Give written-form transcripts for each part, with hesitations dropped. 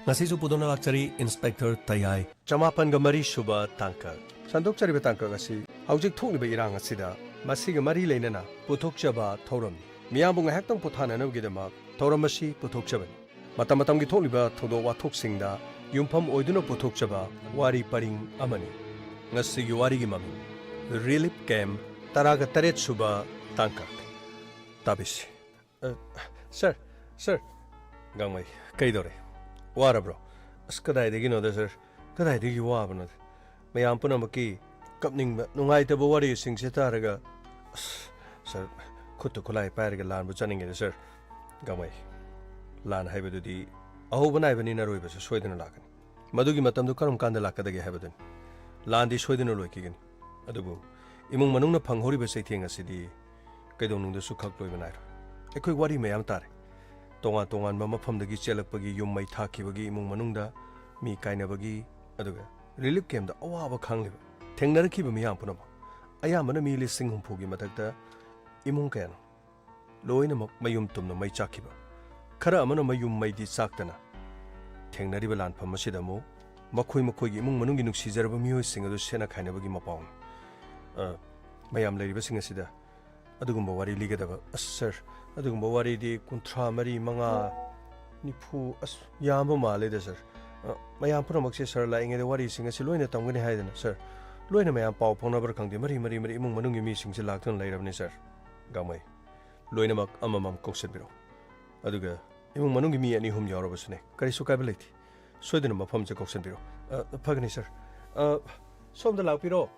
Ngasisu pudona lakchari Inspector Tayai Chamapanga Mari Suba Tanka Sandokchariba Tanka Gasi Haujik Thokliba Irang Asida Masiga Mari Lenana Puthokchaba Thoram Miyambung Hectong Puthana Nogidama Thoramasi Puthokchaban Matamatamgi Thokliba Thodo Wathoksingda Yumpam Oiduna Puthokchaba Wari Paring Amani Ngasi Wari Mami Relief Camp Taraga Taret Suba Tanka Tabisi Sir Gangmai Kaidore Warabro Skadai de Gino desert Kadai de Yuabana Mayampunamaki Cupning Nungaita Bawari sing Sitaraga Sir Kutukulai Paraga Lan Buchaning in the sir Gamay Lan Habidudi Ahoban Ivan in a Rubus, Sweden Lakan Madugi Matam to Karam Kandalaka de Habitan Landi Sweden Lokigan Adubu Imung Manuna Panghori Besating a city Kadon the Sukak Loivanite A quick worry may am tare Tongan Mama from the Gichelapagi, you may taki bagi Mung Manunda, me kainabagi, Aduga. Relief came the Owa Kangli. Tengner keep me ampunama. I am an immediately singing Pugi Matata, Imunkan. Loinamok mayum tum no may chakiba. Kara amana mayum may di saktana. Tengner Rivalan Pamasidamo, Makui Mung Manungin Caesar Mu singer the Sena kainabagi mapong. Mayam lady sing a sida. Adugumba wari ligadaba, sir. Adugumba wari di Kuntra Mari Manga Nipu as Yamba Male, sir. Mayam Punamoxi, sir, lying in the wari sing a siluina Tangani Hayden, sir. Luina Mayam Pau Ponaber Kangi Mari Mungi missing Silacton later, sir. Gamay. Luinamak Amamam Coxabiro. Aduga, Imung Manungi me any whom you're snake. Karisukability. Sweden of Pomza Coxabiro. Pagani, sir. Som the Lapiro.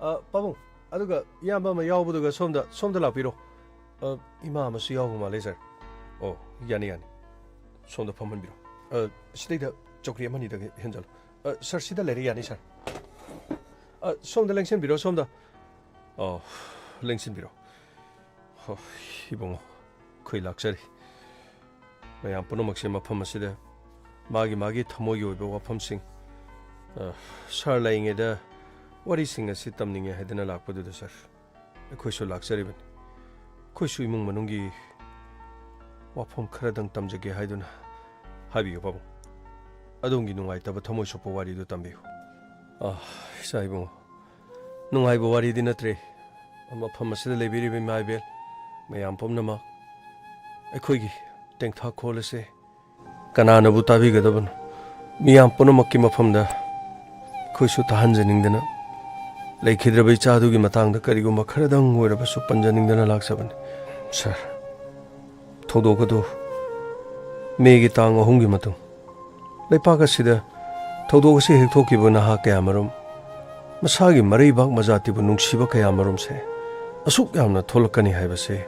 Pamu. Aduga Yamba Mayabuga som the Lapiro. Imam Sioma laser. Oh, Yani. Som the Poman Biro. Stay the Chokri Mani the Hindle. Sir Sida Lady Yani, sir. Som the Langston Biro, som the Oh, Langston Biro. Oh, Hibong Kui Luxury. My Amponomaxima Pomasida Magi Tamoyo Wapomsing. Sir laying it there. What is sing a sitamning a head in a lap with the sir? A question luxury. Kushu Mung Manungi Wapom Kradan Tamjaki Haidun Habi Pabo. I don't know why Tabatomo shop what you do Tambi. Ah, Saibo. No, I worried in a tray. I'm a Pomasida Labiri in my bed. May Ampom Nama. A quiggy, think how call say. Canana Butavi Gadaban. Me Amponomakima from the Kushu Tahanzaning dinner. Like Hidrabi Chadugi Matang, the Kariguma Karadang, where a supanjaning than a laxaban. Sir Todokado Megitang or Hungimatum. Like Pakasida Todosi Hitoki Bunaha Kamarum Masagi Maribak Mazati Bunungshiba Kayamarum say. A soup yamna Tolokani have a say.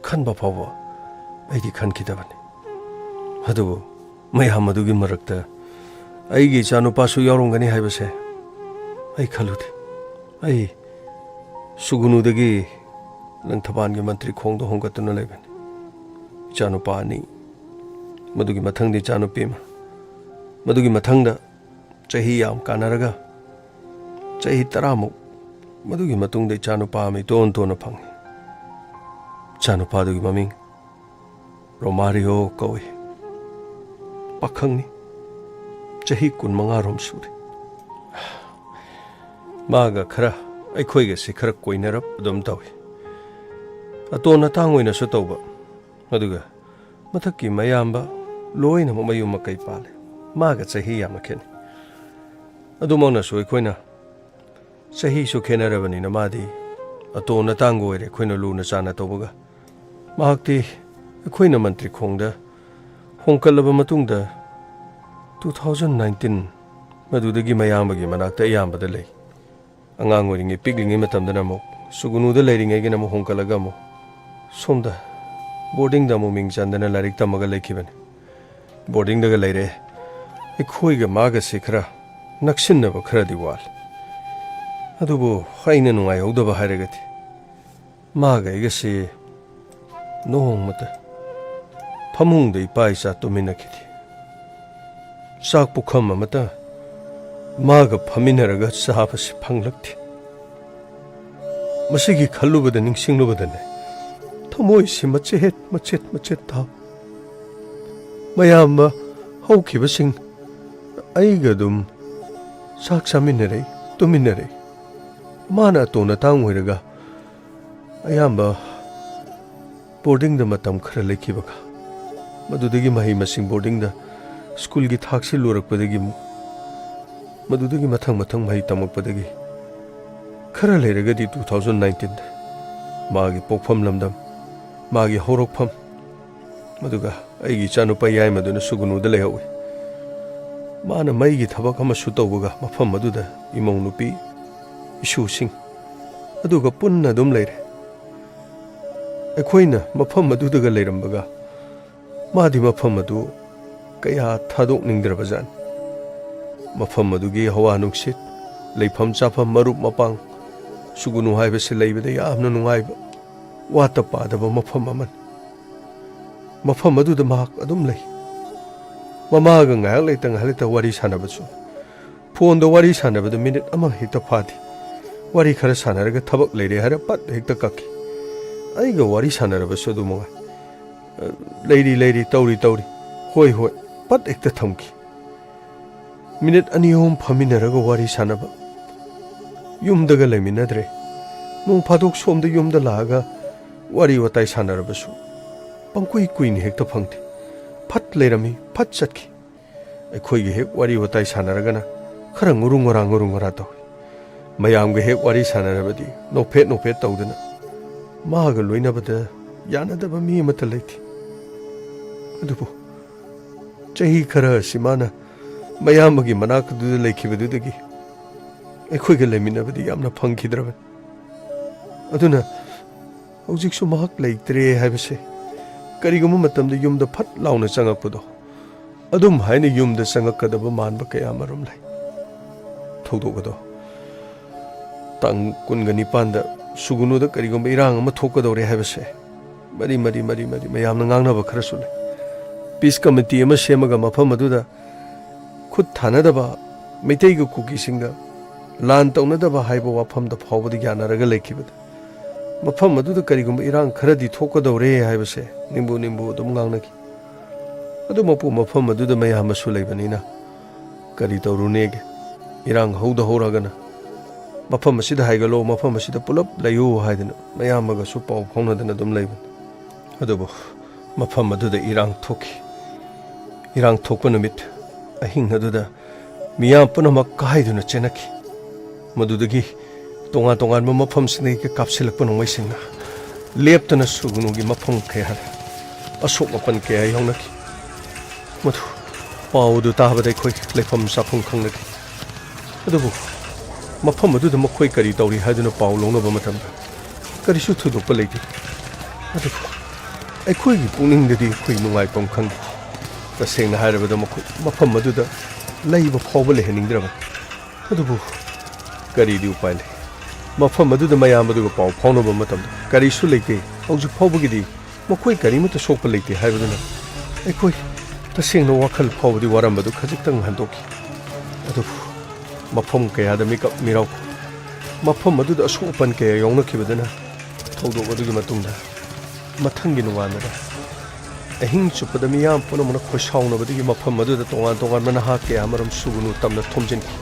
Kanba Pava, Adi Kankitavan. Hadu, my Hamadugi Marakta. Aigi Chanupasu Yorungani have a say. I kalut. Ay, Sugunu the gay Lantaban Mantri Kong the Hongatun 11. Chanupani Madugi Matang de Chanupim Madugi Matanga Chahiyam Kanaraga Chahi Taramu Madugi Matung de Chanupami Don Tonapang Chanupadugi Maming Romario Koi Pakangi Chahikun Mangarum Suri Maga Kara, I quig a Kara Quiner up, Dum Tawi. A tona tongue in a sotoba. Maduga Mataki Mayamba, Loina Mayuma Kaipale. Maga Sahiyamakin. Adumona Suequina Sahi Sukena Revan in a Madi, a tona tango at a Quina Luna Sana Toboga. Mahakti, a Quina Mantri Konda, Honkalaba Matunda 2019. Madudagi Mayamba Gimanata Yamba the Lay. Angang wearing a pigling in Matamdanamo, Sugunu the lading again a Honkalagamo. Sonda boarding the mummings and then a lyric Tamaga Lakivan. Boarding the lady, a quiga maga secra, Naxin of a credi wall. Adubo, Hainen, my Odova Harriget. Maga, I guess, no matter. Pamung de Paisa to Minakiti. Sakpukama mata. Maga Paminaraga Sahapas Panglakti Masigi Kaluba the Ningsing Lubadane Tomoisi Machet Tau Mayamba ꯍꯧꯈꯤꯕꯁꯤꯡ ꯑꯩꯒ ꯑꯗꯨꯝ ꯆꯥꯛ ꯆꯥꯃꯤꯟꯅꯔꯦ ꯇꯨꯃꯤꯟꯅꯔꯦ ꯃꯥꯅ ꯑꯇꯣꯟ ꯑꯇꯥꯡ ꯑꯣꯏꯔꯒ ꯑꯌꯥꯝꯕ ꯕꯣꯔꯗꯤꯡꯗ ꯃꯇꯝ ꯈꯔ ꯂꯩꯈꯤꯕꯒ ꯃꯗꯨꯗꯒꯤ ꯃꯍꯩ ꯃꯁꯤꯡ ꯕꯣꯔꯗꯤꯡꯗ ꯁ꯭ꯀꯨꯜꯒꯤ ꯊꯥꯛꯁꯤ ꯂꯣꯏꯔꯛꯄꯗꯒꯤ ꯃꯗꯨꯗꯒꯤ ꯃꯊꯪ ꯃꯍꯩ ꯇꯝꯃꯛꯄꯗꯒꯤ खरा लेरगदी 2019 मागी पोखफम लमदम मागी हौरकफम मदुगा अैगी चानुपा याय मदुना सुगुनुदा लेहौइ माना मैगी थबक अमसु तौबगा मफम मदुदा इमौ नुपी इशुसिंग अदुगा पुन्ना दुम लेरे अखोइना मफम मदुदगा लेरंबगा मादी मफम मदु कया थादोक निंगद्रबजान मफम मदुगी हवा नुक्सित लेफम चाफम मरुप मपांग सुगुनु हाइबसे लेबदे यामना नुंगाइबा वाता पादबा मफम अमन मफम मदुदा महाक अदुम लई ममागा ngayak leitang halita wari sanabasu phone do wari sanabadu minute ama hekta phadi wari khara sanaraga thabak leire hara pat hekta kakki aiga wari sanarabasu dumonga leiri tauri hoi pat hekta thamki minute ani hom phaminaraga wari sanaba yumdaga leminadre nung phadok somda yumda laga wari watai sanarabasu pangkui kuin hekta phangti फट Laramie फट चटकी अखोइगे हेक वारी वताई सानरगना खरा ngurunga तौ मयामगे हेक वारी सानरबदी नोफेट तौदना मागा लोइनबदा यानदबा मी मत लेथि अदुबो चही खरा सिमाना मयामगी मनाक दुद लेखिबदुदगी अखोइगे लेमिनबदी यामना फंखिद्रब अदुना हौजिकसु महक लेइत्रे हाइबसे करिगुम मतमदे युमदा फट लाउना चंगकपदो अदुम हाइने युमदा चंगकदबा मानबा कया मरुम लै थौदोगदो तंग कुनगा निपानदा सुगुनुदा करिगुम इरांग अमा थोकदौरे हाइबसे मरी मयामना ngangnaba खरसु लै पीस कमिटी अमा सेमगा मफम अदुदा खुद थानदबा मैतैगा कुकीसिंगा लान तौनदबा हाइबा वाफमदा फावबदि यानारगा लेखिबदा मफम अदुदा करिगुम इरांग खरदी थोकदौरे हाइबसे निम्बु अदुम ngangnaki अदु मपु मफम अदुदा मयामसु लेबनिना करि तौरुनेगे इरांग हौदा हौरगना मफम असिदा हाइगलो मफम असिदा पुलप लयु हाइदना मयामगसु पाउ फौनदना अदुम लेबन अदुबो मफम अदुदा इरांग थोकपा नुमित अहिंग अदुदा मियाम पुनमक काहाइदुना चेनकी मदुदगी तोंगान मफम सिने के कापसिलक नोंगैसिंगना लेप्तना सुगुनुगी मफम कया अशोक मपन कया यौनकी मधु पाउदु ताबदा अखोइ लेफम साफुं खंगनकी अदुबु मफम अदुदा मखोइ करि तौरि हाइदुना पाउ लौनबा मतमदा करिसु थुदोकपा लेति अदुबु अखोइगी पुनिंगदि अखोइ नुंगाइपम खंगि तसेंगना हाइरबदा मफम अदुदा लैबा फावबा लेहनिंगद्रबा अदुबु करिदि उपाय लै मफम अदुदा मयाम अदुगा पाउ फाउनबा मतमदा करिसु लेते हौजि फावबगिदि मखोइ करिमता सोकपा लेते हाइबदुना अखोइ तसेंगना वाखल फावबदि वारमबदु खजिक्तंग हंदोकि अदुबु मफम कयादा मिकअप मिराउ मफम अदुदा असोपन कया यौनखिबदना थौदोक अदुगी मतुंगदा मथंगी नुवानदा अहिंग चुपदा मियाम पुनमना खोसाउनबदि मफम अदुदा तोंगान मनाहा कया मरम सुगुनु तमना थोमजिनखि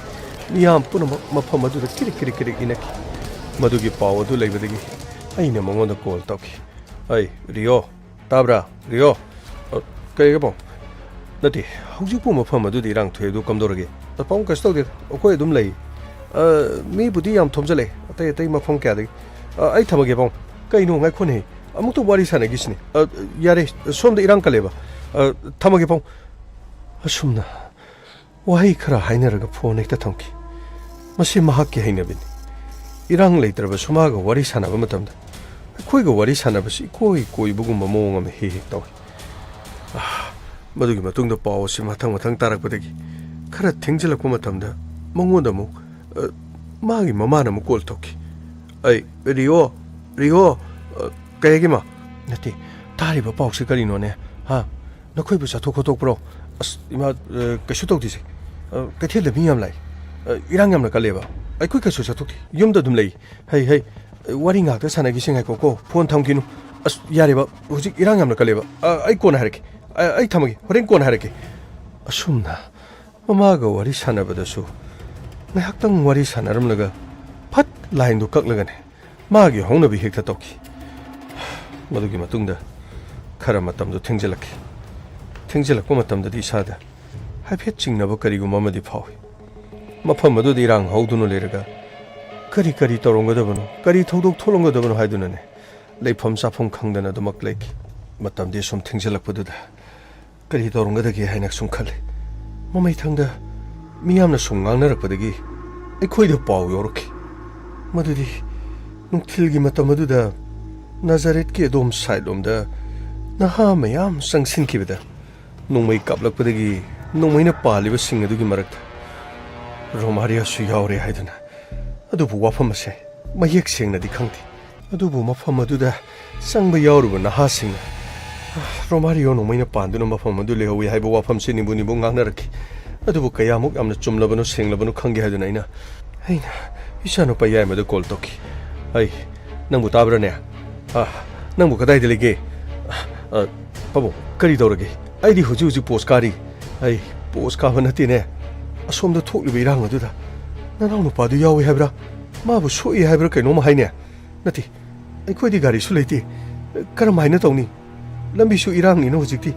मियाम पुनमक मफम अदुदा किरि इनखि मदुगी पाउ अदु लेबदगी अइना मंगोंदा कॉल तौखि अय रियो ताब्रा रियो कइगबो नति हौजिपु मफम अदुदि इरांग थोयदु कमदोरगे तपौं कस्तौदे अखोइ अदुम लै मी बुदि याम थोमजले अतै मफम क्यादि अइ थमगे पौं कइनो ngaइखोने अमुक तो वारी सानगिसिने यारे सोमदा इरांग कलेबा थमगे पौं असुमना वाही खरा हाइनरगा फोन हेक्ता थमखि मसी महाकि हाइनबिनि इरांग लेत्रबा सुमागा वारी सानबा मतमदा अखोइगा वारी सानबसि कोइबगुम्बा मोंग अमा हेक तौइ मदुगी मतुंगदा पाउसि मथंग तारकपदगी खरा थेंगजलकपा मतमदा मंगोंदा मु मागी ममाना मु कॉल तौखि अय रियो कयगिमा नति तारिबा पाउसि करिनोने हा नखोइबु चाथोक खोतोकप्रो अस इमा कैसु तौदिसे कैथेलदा मी याम लाई इरांग यामना कलेबा अखोइ कैसु चाथोकि युमदा दुम लै है वारी ngakta sanagi singai ko phone thamkinu as yareba hojik irang yamna kaleba ai kona harke ai thamagi horen kona harke ꯑꯁꯨꯝꯅ ꯃꯃꯥꯒ ꯋꯥꯔꯤ ꯁꯥꯟꯅꯕꯗꯁꯨ ꯉꯥꯏꯍꯥꯛꯇꯪ ꯋꯥꯔꯤ ꯁꯥꯟꯅꯔꯝꯂꯒ ꯐꯠ ꯂꯥꯏꯟꯗꯨ ꯀꯛꯂꯒꯅꯦ ꯃꯥꯒꯤ ꯍꯧꯅꯕꯤ ꯍꯦꯛꯇ ꯇꯧꯈꯤ ꯃꯗꯨꯒꯤ ꯃꯇꯨꯡꯗ ꯈꯔ ꯃꯇꯝꯗꯨ ꯊꯦꯡꯖꯤꯜꯂꯛꯈꯤ ꯊꯦꯡꯖꯤꯜꯂꯛꯄ ꯃꯇꯝꯗꯗꯤ ꯏꯁꯥꯗ ꯍꯥꯏꯐꯦꯠ ꯆꯤꯡꯅꯕ ꯀꯔꯤꯒꯨꯝꯕ ꯑꯃꯗꯤ ꯐꯥꯎꯏ ꯃꯐꯝ ꯑꯗꯨꯗ ꯏꯔꯥꯡ ꯍꯧꯗꯨꯅ ꯂꯩꯔꯒ ꯀꯔꯤ ꯇꯧꯔꯝꯒꯗꯕꯅꯣ ꯀꯔꯤ ꯊꯧꯗꯣꯛ ꯊꯣꯛꯂꯝꯒꯗꯕꯅꯣ ꯍꯥꯏꯗꯨꯅꯅꯦ ꯂꯩꯐꯝ ꯆꯥꯐꯝ ꯈꯪꯗꯅ ꯑꯗꯨꯃꯛ ꯂꯩꯈꯤ ꯃꯇꯝꯗꯤ ꯁꯨꯝ ꯊꯦꯡꯖꯤꯜꯂꯛꯄꯗꯨꯗ ꯀꯔꯤ ꯇꯧꯔꯝꯒꯗꯒꯦ ꯍꯥꯏꯅ ꯁꯨꯝ ꯈꯜꯂꯤ ꯃꯃꯩꯊꯪꯗ ꯃꯤꯌꯥꯝꯅ ꯁꯨꯝ ꯉꯥꯡꯅꯔꯛꯄꯗꯒꯤ ꯑꯩꯈꯣꯏꯗ ꯄꯥꯎ ꯌꯧꯔꯛꯈꯤ ꯃꯗꯨꯗꯤ ꯅꯨꯡꯊꯤꯜꯒꯤ ꯃꯇꯝ ꯑꯗꯨꯗ ꯅꯥꯖꯔꯦꯠꯀꯤ ꯑꯗꯣꯝ ꯁꯥꯏꯠꯂꯣꯝꯗ ꯅꯍꯥ ꯃꯌꯥꯝ ꯆꯪꯁꯤꯟꯈꯤꯕꯗ ꯅꯣꯡꯃꯩ ꯀꯥꯞꯂꯛꯄꯗꯒꯤ ꯅꯣꯡꯃꯩꯅ ꯄꯥꯜꯂꯤꯕꯁꯤꯡ ꯑꯗꯨꯒꯤ ꯃꯔꯛꯇ ꯔꯣꯃꯥꯔꯤꯌꯥꯁꯨ ꯌꯥꯎꯔꯦ ꯍꯥꯏꯗꯨꯅ ꯑꯗꯨꯕꯨ ꯋꯥꯐꯝ ꯑꯁꯦ ꯃꯌꯦꯛ ꯁꯦꯡꯅꯗꯤ ꯈꯪꯗꯦ ꯑꯗꯨꯕꯨ ꯃꯐꯝ ꯑꯗꯨꯗ ꯆꯪꯕ ꯌꯥꯎꯔꯨꯕ ꯅꯍꯥꯁꯤꯡꯅ ꯔꯣꯃꯥꯔꯤꯌꯣ ꯅꯣꯡꯃꯩꯅ ꯄꯥꯟꯗꯨꯅ ꯃꯐꯝ ꯑꯗꯨ ꯂꯩꯍꯧꯏ ꯍꯥꯏꯕ ꯋꯥꯐꯝꯁꯤ ꯅꯤꯝꯕꯨ ꯉꯥꯡꯅꯔꯛꯈꯤ ꯑꯗꯨꯕꯨ ꯀꯌꯥꯃꯨꯛ ꯌꯥꯝꯅ ꯆꯨꯝꯂꯕꯅꯣ ꯁꯦꯡꯂꯕꯅꯣ ꯈꯪꯒꯦ ꯍꯥꯏꯗꯨꯅ ꯑꯩꯅ ꯏꯆꯥꯅꯨꯄꯥ ꯌꯥꯏꯃꯗ ꯀꯣꯜ ꯇꯧꯈꯤ ꯅꯪꯕꯨ ꯇꯥꯕ꯭ꯔꯅꯦ ꯅꯪꯕꯨ ꯀꯗꯥꯏꯗ ꯂꯩꯒꯦ ꯄꯥꯕꯨꯡ ꯀꯔꯤ ꯇꯧꯔꯒꯦ ꯑꯩꯗꯤ ꯍꯧꯖꯤꯛ ꯄꯣꯁ ꯀꯥꯔꯤ ꯄꯣꯁ ꯀꯥꯕ ꯅꯠꯇꯦꯅꯦ ꯑꯁꯣꯝꯗ ꯊꯣꯛꯂꯤꯕ ꯏꯔꯥꯡ ꯑꯗꯨꯗ ꯅꯅꯥꯎ ꯅꯨꯄꯥꯗꯨ ꯌꯥꯎꯏ ꯍꯥꯏꯕ꯭ꯔꯥ ꯃꯥꯕꯨ ꯁꯣꯛꯏ ꯍꯥꯏꯕ꯭ꯔꯥ ꯀꯩꯅꯣꯝ ꯍꯥꯏꯅꯦ ꯅꯠꯇꯦ ꯑꯩꯈꯣꯏꯗꯤ ꯒꯥꯔꯤꯁꯨ ꯂꯩꯇꯦ ꯀꯔꯝꯍꯥꯏꯅ ꯇꯧꯅꯤ ꯂꯝꯕꯤꯁꯨ ꯏꯔꯥꯡꯅꯤꯅ ꯍꯧꯖꯤꯛꯇꯤ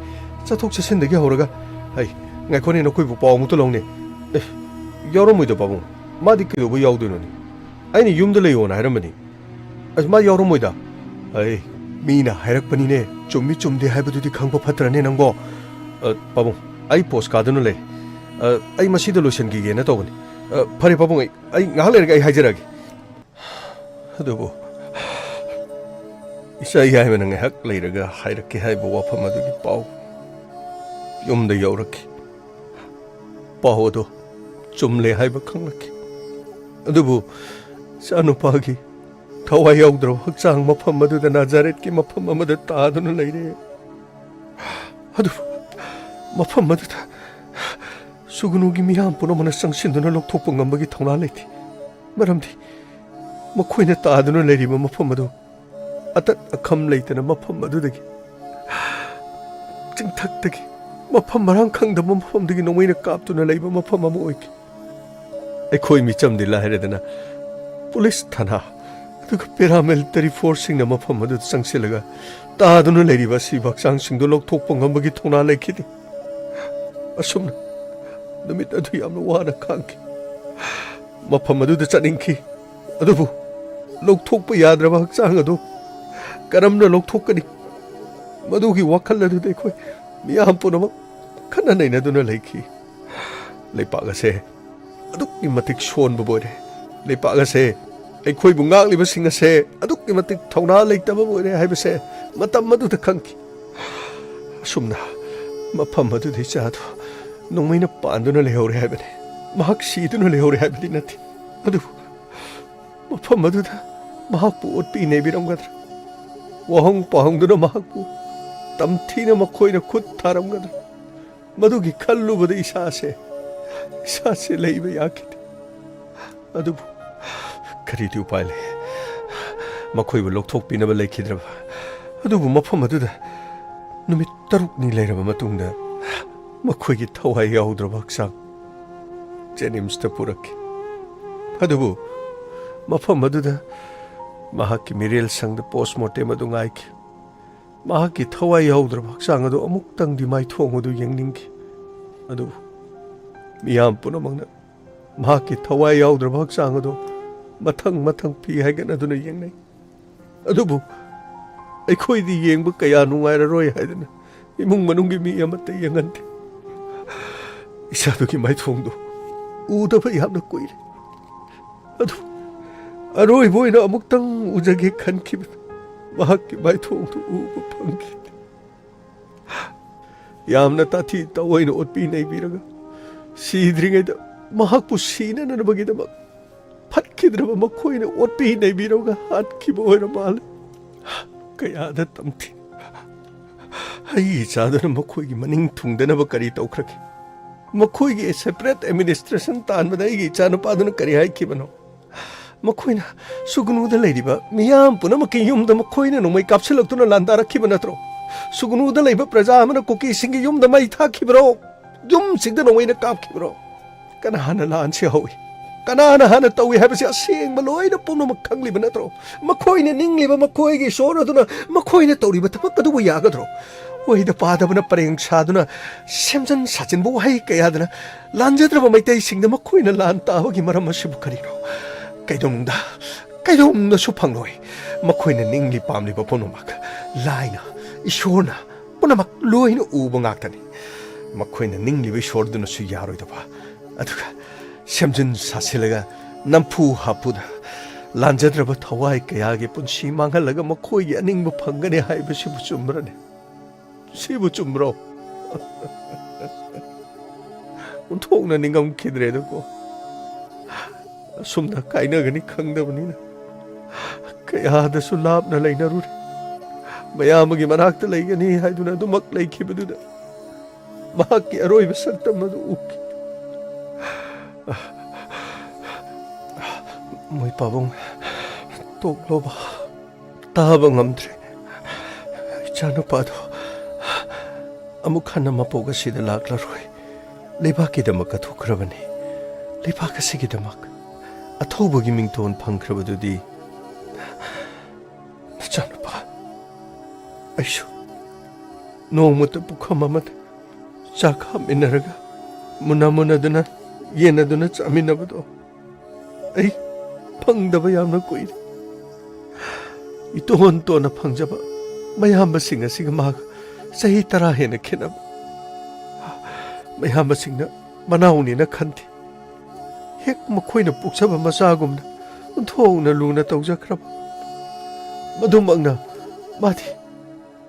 ꯆꯠꯊꯣꯛ ꯆꯠꯁꯤꯟꯗꯒꯤ ꯍꯧꯔꯒ ꯉꯥꯏꯈꯣꯅꯦ ꯅꯈꯣꯏꯕꯨ ꯄꯥꯎ ꯑꯃꯨꯛꯇ ꯂꯧꯅꯦ ꯌꯥꯎꯔꯝꯃꯣꯏꯗ ꯄꯥꯕꯨꯡ ꯃꯥꯗꯤ ꯀꯩꯗꯧꯕ ꯌꯥꯎꯗꯣꯏꯅꯣꯅꯤ ꯑꯩꯅ ꯌꯨꯝꯗ ꯂꯩꯌꯣꯅ ꯍꯥꯏꯔꯝꯕꯅꯤ ꯃꯥ ꯌꯥꯎꯔꯝꯃꯣꯏꯗ ꯃꯤꯅ ꯍꯥꯏꯔꯛꯄꯅꯤꯅꯦ ꯆꯨꯝꯃꯤ ꯆꯨꯝꯗꯦ ꯍꯥꯏꯕꯗꯨꯗꯤ ꯈꯪꯕ ꯐꯠꯇ꯭ꯔꯅꯦ ꯅꯪꯕꯣ ꯄꯥꯕꯨꯡ ꯑꯩ ꯄꯣꯁ ꯀꯥꯗꯨꯅ ꯂꯩ ꯑꯩ ꯃꯁꯤꯗ ꯂꯣꯏꯁꯤꯟꯈꯤꯒꯦꯅ ꯇꯧꯕꯅꯤ ꯐꯔꯦ ꯄꯥꯕꯨꯡ ꯑꯩ ꯉꯥꯏꯍꯥꯛ ꯂꯩꯔꯒ ꯑꯩ ꯍꯥꯏꯖꯔꯛꯑꯒꯦ ꯑꯗꯨꯕꯨ ꯏꯆꯥ ꯌꯥꯏꯃꯅ ꯉꯥꯏꯍꯥꯛ ꯂꯩꯔꯒ ꯍꯥꯏꯔꯛꯀꯦ ꯍꯥꯏꯕ ꯋꯥꯐꯝ ꯑꯗꯨꯒꯤ ꯄꯥꯎ ꯌꯨꯝꯗ ꯌꯧꯔꯛꯈꯤ ꯄꯥꯎ ꯑꯗꯨ ꯆꯨꯝꯂꯦ ꯍꯥꯏꯕ ꯈꯪꯂꯛꯈꯤ ꯑꯗꯨꯕꯨ ꯏꯆꯥꯅꯨꯄꯥꯒꯤ ꯊꯋꯥꯏ ꯌꯥꯎꯗ꯭ꯔꯕ ꯍꯛꯆꯥꯡ ꯃꯐꯝ ꯑꯗꯨꯗ ꯅꯥꯖꯔꯦꯠꯀꯤ ꯃꯐꯝ ꯑꯃꯗ ꯇꯥꯗꯨꯅ ꯂꯩꯔꯦ ꯑꯗꯨꯕꯨ ꯃꯐꯝ ꯑꯗꯨꯗ ꯁꯨꯒꯨꯅꯨꯒꯤ ꯃꯤꯌꯥꯝ ꯄꯨꯝꯅꯃꯛꯅ ꯆꯪꯁꯤꯟꯗꯨꯅ ꯂꯧꯊꯣꯛꯄ ꯉꯝꯕꯒꯤ ꯊꯧꯅꯥ ꯂꯩꯇꯦ ꯃꯔꯝꯗꯤ ꯃꯈꯣꯏꯅ ꯇꯥꯗꯨꯅ ꯂꯩꯔꯤꯕ ꯃꯐꯝ ꯑꯗꯨ ꯑꯇꯠ ꯑꯈꯝ ꯂꯩꯇꯅ ꯃꯐꯝ ꯑꯗꯨꯗꯒꯤ ꯆꯤꯡꯊꯛꯇꯒꯤ ꯃꯐꯝ ꯃꯔꯥꯡ ꯈꯪꯗꯕ ꯃꯐꯝꯗꯒꯤ ꯅꯣꯡꯃꯩꯅ ꯀꯥꯞꯇꯨꯅ ꯂꯩꯕ ꯃꯐꯝ ꯑꯃ ꯑꯣꯏꯈꯤ ꯑꯩꯈꯣꯏ ꯃꯤꯆꯝꯗꯤ ꯂꯥꯏꯔꯗꯅ ꯄꯨꯂꯤꯁ ꯊꯥꯅꯥ ꯑꯗꯨꯒ ꯄꯦꯔꯥꯃꯤꯂꯤꯇꯔꯤ ꯐꯣꯔꯁꯁꯤꯡꯅ ꯃꯐꯝ ꯑꯗꯨꯗ ꯆꯪꯁꯤꯜꯂꯒ ꯇꯥꯗꯨꯅ ꯂꯩꯔꯤꯕ ꯑꯁꯤꯕ ꯍꯛꯆꯥꯡꯁꯤꯡꯗꯨ ꯂꯧꯊꯣꯛꯄ ꯉꯝꯕꯒꯤ ꯊꯧꯅꯥ ꯂꯩꯈꯤꯗꯦ ꯑꯁꯨꯝꯅ ꯅꯨꯃꯤꯠ ꯑꯗꯨ ꯌꯥꯝꯅ ꯋꯥꯅ ꯈꯥꯡꯈꯤ ꯃꯐꯝ ꯑꯗꯨꯗ ꯆꯠꯅꯤꯡꯈꯤ ꯑꯗꯨꯕꯨ ꯂꯧꯊꯣꯛꯄ ꯌꯥꯗ꯭ꯔꯕ ꯍꯛꯆꯥꯡ ꯑꯗꯨ ꯀꯔꯝꯅ ꯂꯧꯊꯣꯛꯀꯅꯤ ꯃꯗꯨꯒꯤ ꯋꯥꯈꯜ ꯑꯗꯨꯗ ꯑꯩꯈꯣꯏ ꯃꯤꯌꯥꯝ ꯄꯨꯝꯅꯃꯛ ꯈꯟꯅ ꯅꯩꯅꯗꯨꯅ ꯂꯩꯈꯤ ꯂꯩꯄꯥꯛ ꯑꯁꯦ ꯑꯗꯨꯛꯀꯤ ꯃꯇꯤꯛ ꯁꯣꯟꯕ ꯑꯣꯏꯔꯦ ꯂꯩꯄꯥꯛ ꯑꯁꯦ ꯑꯩꯈꯣꯏꯕꯨ ꯉꯥꯛꯂꯤꯕꯁꯤꯡ ꯑꯁꯦ ꯑꯗꯨꯛꯀꯤ ꯃꯇꯤꯛ ꯊꯧꯅꯥ ꯂꯩꯇꯕ ꯑꯣꯏꯔꯦ ꯍꯥꯏꯕꯁꯦ ꯃꯇꯝ ꯑꯗꯨꯗ ꯈꯪꯈꯤ ꯑꯁꯨꯝꯅ ꯃꯐꯝ ꯑꯗꯨꯗ ꯏꯆꯥꯗꯨ ꯅꯣꯡꯃꯩꯅ ꯄꯥꯟꯗꯨꯅ ꯂꯩꯍꯧꯔꯦ ꯍꯥꯏꯕꯅꯤ ꯃꯍꯥꯛ ꯁꯤꯗꯨꯅ ꯂꯩꯍꯧꯔꯦ ꯍꯥꯏꯕꯗꯤ ꯅꯠꯇꯦ ꯑꯗꯨꯕꯨ ꯃꯐꯝ ꯑꯗꯨꯗ ꯃꯍꯥꯛꯄꯨ ꯑꯣꯠꯄꯤ ꯅꯩꯕꯤꯔꯝꯒꯗ꯭ꯔꯥ ꯋꯥꯍꯪ ꯄꯥꯎꯍꯪꯗꯨꯅ ꯃꯍꯥꯛꯄꯨ ꯇꯝꯊꯤꯅ ꯃꯈꯣꯏꯅ ꯈꯨꯠ ꯊꯥꯔꯝꯒꯗ꯭ꯔꯥ ꯃꯗꯨꯒꯤ ꯈꯜꯂꯨꯕꯗ ꯏꯁꯥꯁꯦ ꯂꯩꯕ ꯌꯥꯈꯤꯗꯦ ꯑꯗꯨꯕꯨ ꯀꯔꯤꯗꯤ ꯎꯄꯥꯏ ꯂꯩ ꯃꯈꯣꯏꯕꯨ ꯂꯧꯊꯣꯛꯄꯤꯅꯕ ꯂꯩꯈꯤꯗ꯭ꯔꯕ ꯑꯗꯨꯕꯨ ꯃꯐꯝ ꯑꯗꯨꯗ ꯅꯨꯃꯤꯠ 6ꯅꯤ ꯂꯩꯔꯕ ꯃꯇꯨꯡꯗ ꯃꯈꯣꯏꯒꯤ ꯊꯋꯥꯏ ꯌꯥꯎꯗ꯭ꯔꯕ ꯍꯛꯆꯥꯡ ꯖꯦꯅꯤꯝꯁꯇ ꯄꯨꯔꯛꯈꯤ ꯑꯗꯨꯕꯨ ꯃꯐꯝ ꯑꯗꯨꯗ ꯃꯍꯥꯛꯀꯤ ꯃꯤꯔꯦꯜꯁꯪꯗ ꯄꯣꯁꯃꯣꯔꯇꯦꯝ ꯑꯗꯨ ꯉꯥꯏꯈꯤ ꯃꯍꯥꯛꯀꯤ ꯊꯋꯥꯏ ꯌꯥꯎꯗ꯭ꯔꯕ ꯍꯛꯆꯥꯡ ꯑꯗꯨ ꯑꯃꯨꯛꯇꯪꯗꯤ ꯃꯥꯏꯊꯣꯡ ꯑꯗꯨ ꯌꯦꯡꯅꯤꯡꯈꯤ ꯑꯗꯨꯕꯨ ꯃꯤꯌꯥꯝ ꯄꯨꯝꯅꯃꯛꯅ ꯃꯍꯥꯛꯀꯤ ꯊꯋꯥꯏ ꯌꯥꯎꯗ꯭ꯔꯕ ꯍꯛꯆꯥꯡ ꯑꯗꯨ ꯃꯊꯪ ꯄꯤ ꯍꯥꯏꯒꯠꯅꯗꯨꯅ ꯌꯦꯡꯅꯩ ꯑꯗꯨꯕꯨ ꯑꯩꯈꯣꯏꯗꯤ ꯌꯦꯡꯕ ꯀꯌꯥ ꯅꯨꯡꯉꯥꯏꯔꯔꯣꯏ ꯍꯥꯏꯗꯅ ꯏꯃꯨꯡ ꯃꯅꯨꯡꯒꯤ ꯃꯤ ꯑꯃꯠꯇ ꯌꯦꯡꯍꯟꯗꯦ ꯏꯆꯥꯗꯨꯒꯤ ꯃꯥꯏꯊꯣꯡꯗꯨ ꯎꯗꯕ ꯌꯥꯝꯅ ꯀꯨꯏꯔꯦ ꯑꯗꯨ ꯑꯔꯣꯏꯕ ꯑꯣꯏꯅ ꯑꯃꯨꯛꯇꯪ ꯎꯖꯒꯦ ꯈꯟꯈꯤꯕꯗ ꯃꯍꯥꯛꯀꯤ ꯃꯥꯏꯊꯣꯡꯗꯨ ꯎꯕ ꯐꯪꯈꯤꯗꯦ ꯌꯥꯝꯅ ꯇꯥꯊꯤ ꯇꯑꯣꯏꯅ ꯑꯣꯠꯄꯤ ꯅꯩꯕꯤꯔꯒ ꯁꯤꯗ꯭ꯔꯤꯉꯩꯗ ꯃꯍꯥꯛꯄꯨ ꯁꯤꯅꯅꯕꯒꯤꯗꯃꯛ ꯐꯠꯈꯤꯗ꯭ꯔꯕ ꯃꯈꯣꯏꯅ ꯑꯣꯠꯄꯤ ꯅꯩꯕꯤꯔꯒ ꯍꯥꯠꯈꯤꯕ ꯑꯣꯏꯔ ꯃꯥꯜꯂꯦ ꯀꯌꯥꯗ ꯇꯝꯊꯤ ꯑꯩꯒꯤ ꯏꯆꯥꯗꯨꯅ ꯃꯈꯣꯏꯒꯤ ꯃꯅꯤꯡ ꯊꯨꯡꯗꯅꯕ ꯀꯔꯤ ꯇꯧꯈ꯭ꯔꯒꯦ ꯃꯈꯣꯏꯒꯤ ꯁꯦꯄꯔꯦꯠ ꯑꯦꯗꯃꯤꯅꯤꯁꯇ꯭ꯔꯦꯁꯟ ꯇꯥꯟꯕꯗ ꯑꯩꯒꯤ ꯏꯆꯥꯅꯨꯄꯥꯗꯨꯅ ꯀꯔꯤ ꯍꯥꯏꯈꯤꯕꯅꯣ ꯃꯈꯣꯏꯅ ꯁꯨꯒꯨꯅꯨꯗ ꯂꯩꯔꯤꯕ ꯃꯤꯌꯥꯝ ꯄꯨꯝꯅꯃꯛꯀꯤ ꯌꯨꯝꯗ ꯃꯈꯣꯏꯅ ꯅꯣꯡꯃꯩ ꯀꯥꯞꯁꯤꯜꯂꯛꯇꯨꯅ ꯂꯥꯟꯗꯥꯔꯛꯈꯤꯕ ꯅꯠꯇ꯭ꯔꯣ ꯁꯨꯒꯨꯅꯨꯗ ꯂꯩꯕ ꯄ꯭ꯔꯖꯥ ꯑꯃꯅ ꯀꯨꯀꯤꯁꯤꯡꯒꯤ ꯌꯨꯝꯗ ꯃꯩ ꯊꯥꯈꯤꯕ꯭ꯔꯣ Yum sing the no way in a cup kibro. Kanahana lan si hoy. Kanana hana tawi have a sing maloy the puno makangli banatro. McCoy and Ningli, McCoy, short of McCoy and Tori, but the Paka do Yagadro. Way the part of a praying Saduna, Simpson, such in Boy Kayadana, Lanjatra may tasting the McCoy and Lanta, Gimaramashi Kaidunda, Kaidum the Supangoi, McCoy and Ningli Pamli Ponomak, Lina, Ishona, Ponamak, Loin Ubangakani. McCoy and Ningli wish short than a Suyaro. Aduka, Simpson Sasilaga, Nampu Hapuda, Lanjadraba Tawai Kayagi Punshi Mangalaga McCoy and Ning Pangani Hibusumbrane. Sibuchumro. Untong ningam kidredo ko. Sumna kaina gani kangdabanina. Kaya da sulab na lay naruri. Mayamagi manakta lay gani haiduna dumak lay kibaduna. Mahaki aroy basarta madu uki. Moy pabong toklo ba. Tabang amdre. Chano pado. Amukana mapoga sida laklaroi. Lebaki damak atukrabani. Lebaka sigi damak. Atobogi mington pankrabadudi. Nachanapa. Aishu. No muta pukamamat. Chakam inaraga. Munamuna duna. Yena duna chaminabado. Ay. Pangdabayam na kuid. Ito honto na pangjaba. Mayamba singa siga mag. Sahi tarahe na kinab. Mayamba singna manauni na kanti. Hek McCoy na puksaba masagum na. Untong na luna tawjakrab. Madumang na. Mati.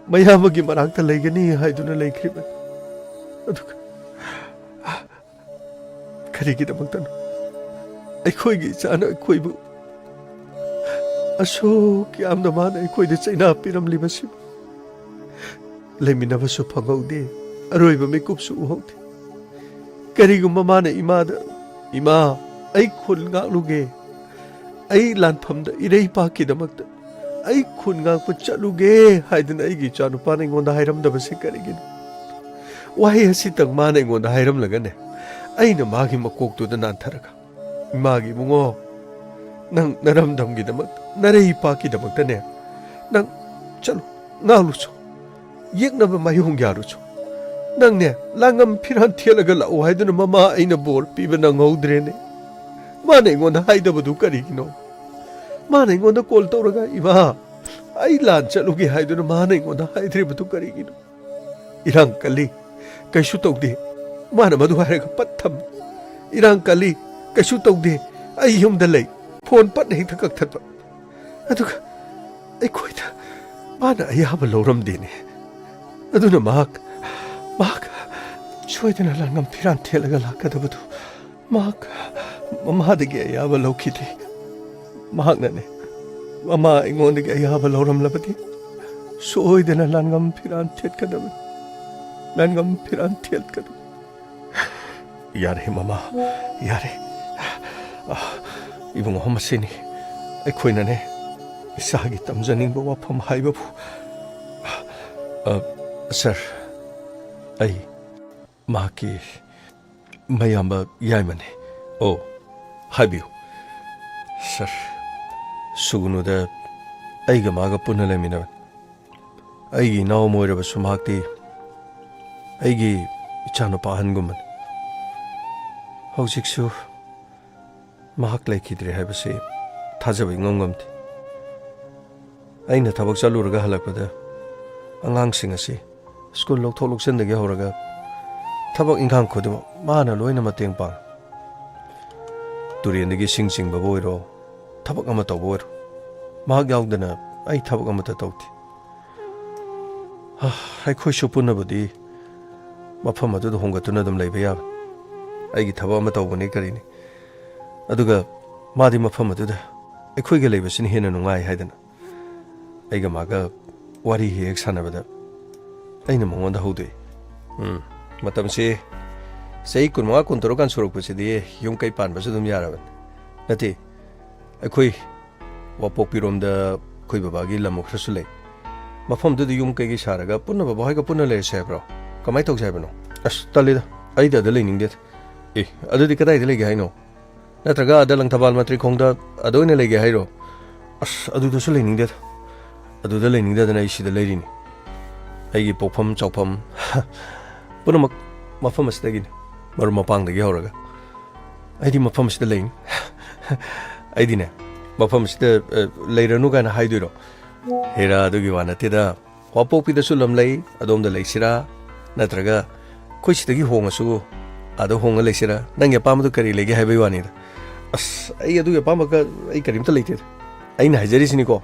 Mayamba gimarang talay gani haidu na lay kriban. Aduka. Karigita magtano. Ay ko'y gitsana ay ko'y bu. Aso kiyam naman ay ko'y dit sa inapiram limasim. Lay minabaso pangaw di. Aroy ba may kupso uhaw di. Karigong mama na imada. Ima ay kun nga luge. Ay lanpam da iray pa kidamagda. Ay kun nga kutsa luge. Haidin ay gitsano pa na ingon na hayram da ba si karigin. Wahay hasitang mana ingon na hayram lagan eh. Ay na magi makokto na nantaraga. Magi mo ngo. Nang naramdam gidamat. Naray pa kidamagda ne. Nang chalo naluso. Yek na ba mayong yaruso. Nang ne langam piran tiyalaga lao hay doon mama ay na bol piba na ngaudre ne. Mana ingon na hay dabado karigino. Mana ingon na call tauraga iba. Ay lan chalo gi hay doon mana ingon na hay dabado karigino. Irang kali. Kay sutog di. Mana maduhay ka patam. Irang kali. Kay sutog di. Ay yung dalay. Phone pat na hintagkagtat pa. Ato ka. Ay ko'y mana ay habalaw din eh. Ato na mak. Choy din na lang ang piran talaga laka daw ito. Mamadagi ay habalaw kiti. Mahak na ne. Mama ingon di ay habalaw labati. Choy din na lang ang piran tiyat ka daw. Lang ang piran tiyat ka daw. Yari mama. Yari. Ibang ako masini. Ay ko'y na ne. Isagi tamzaning bawa pamahay ba po. Sir. Ay. Maki. Mayamba yaiman eh. Oh. Habiyo. Sir. Sugunuda. Ay gamaga po nalamin naman. Ay ginaw mo ira ba sumakti. Ay gi. Ichano paahan guman. Hausiksu. Mahaklay kidre hai ba si. Thajabay ngongamti. Aina tabak chaluraga halakpada angangsing asi school lok tholok sendagi horaga tabak ingang khodo mana loina mateng pang turiendagi singsing ba boiro tabak ama to boiro mahag yaudana ai tabak ama ta tawti ai khoi supuna bodi mafam adu hongatuna dum leiba ya ai gi tabak ama tawbani karini aduga madi mafam adu da ai khoi ge leiba sin hena nungai haidana Aiga maga wari hi ek sanabada aina mongonda haude matam se sei kun ma kun torokan suruk pusidi yung kai pan basu dum yaraban nati akoi wapok pirom da koi baba gi lamok khrasulai mafam du yung kai gi saraga punna baba ga punna le se bro kamai tok sai bano as talida ai da le ning det e adu di kadai le ge hai no na traga da lang thabal matri khong da adu ne le ge hai ro as adu da su le ning det adu da le ning da na isi da le ri ni ai gi pokpham chawpham punamak mafam as da gi mar mapang da gi horaga ai di mafam as da le ai di ne mafam as da le ranu ga na hai du ro hera adu gi wana te da wapok pi da su lam lei adom da le sira na traga khoi si da gi hong asu adu hong le sira nang ya pam du kari le gi hai bai wani da as ai adu ya pam ka ai karim ta le te ai na hajari sini ko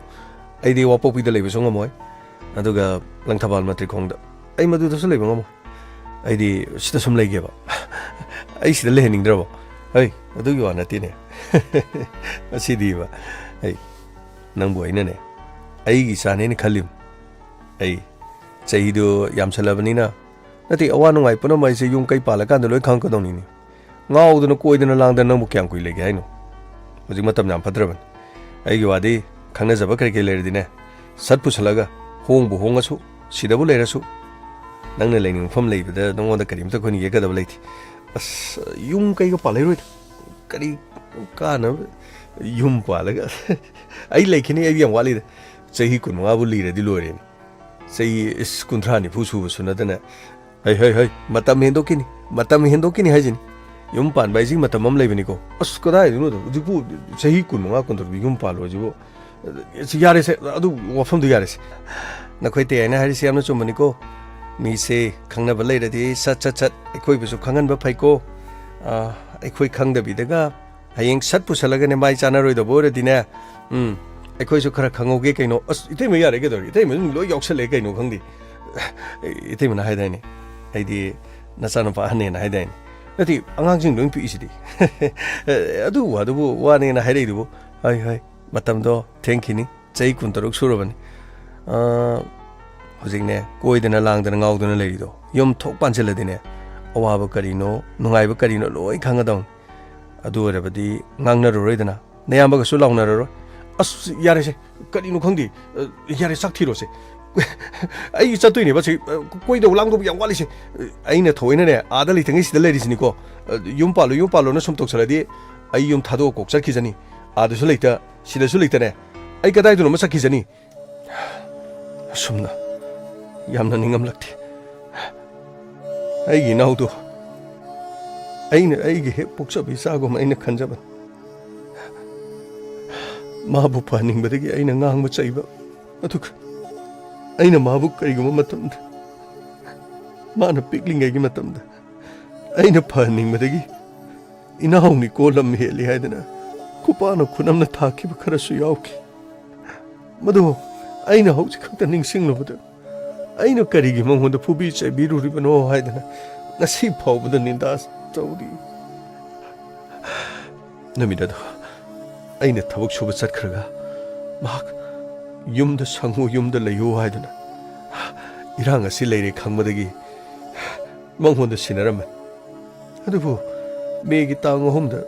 ai di wapok pi da le bi song amoy adu ga lang thabal matri khong da ai madu da su le bang amo ai di sida sum le ge ba ai sida le ning dra ba ai adu gi wana ti ne asi di ba ai nang bu ai ne ai gi sa ne ni khalim ai chai do yam chalabani na nati awa nungai puna mai se yung kai pala kan loi khang ka dong ni ngau du no koi du no lang da nang bu kyang kui le ge ai no hoji matam yam phadraban ai gi wadi khangna jaba kare ke le ri ne sat pu chalaga hong bu hong asu sida bu le ra su nang ne le ning pham le da nong da karim ta khoni ge ka da le thi as yung kai ka pala roi kari ka na yung pala ga ai le khini ai yam wali chahi kun wa bu li re di lo re sei is kuntrani phusu suna dana hai matam hendo kini hajin yum pan bai jing matam am leibani ko as kodai no jibu sahi kun ma kun tor yum palo jibu yare se adu wafam du yare se na khoi te na hari se amna chumani ko mi se khangna ba leiradi sat ekhoi bisu khangan ba phai ko ekhoi khangda bi daga hayeng sat pu salaga ne mai chana roi do bo re dina ekhoi su khara khangoge kaino as ite me yare ge dori ite me lo yoksale kaino khangdi ite me na hai dai ne ai di nasana pa ne na hai dai ne nati angang jing lung pi isidi adu wa ne na hai dai du hai matam do thank you ni chai kun torok surabani hojing ne koi dena lang dena ngau dena lei do yom thok pan chele dine awa ba kari no nungai ba kari no loi khanga dong adu re badi ngang na roi dena neyam ba su laung na ro as yare se kari no khangdi yare sak thiro se ai cha tui ne ba chi koi do lang do yang wali se ai ne thoina ne ada li thangi sida lei sini ko yum palo na sum tok sala di ai yum thado kok chak khijani ada su leita sida su leita ne ai kadai du no ma sak khijani sumna yamna ningam lakti ai gi nau do ai gi he puksa bi sa go mai ne khanjaban mabu paning badagi ai na ngang ma chaiba atuk aina mabu kariguma matamda mana pikling gi matamda aina paning badagi inauni kolam heli haidana kupana khunamna thaki ba kharasu yauki madu aina hauji khakta ningsing lo bada aina karigi manghoda phubi chai biru ribano haidana nasi phawbada nindas tawdi namida aina thabak suba chatkhraga mak yumda sangu yumda layu haidana irang asi leire khangmadagi manghonda sinaraman adubu megi tang homda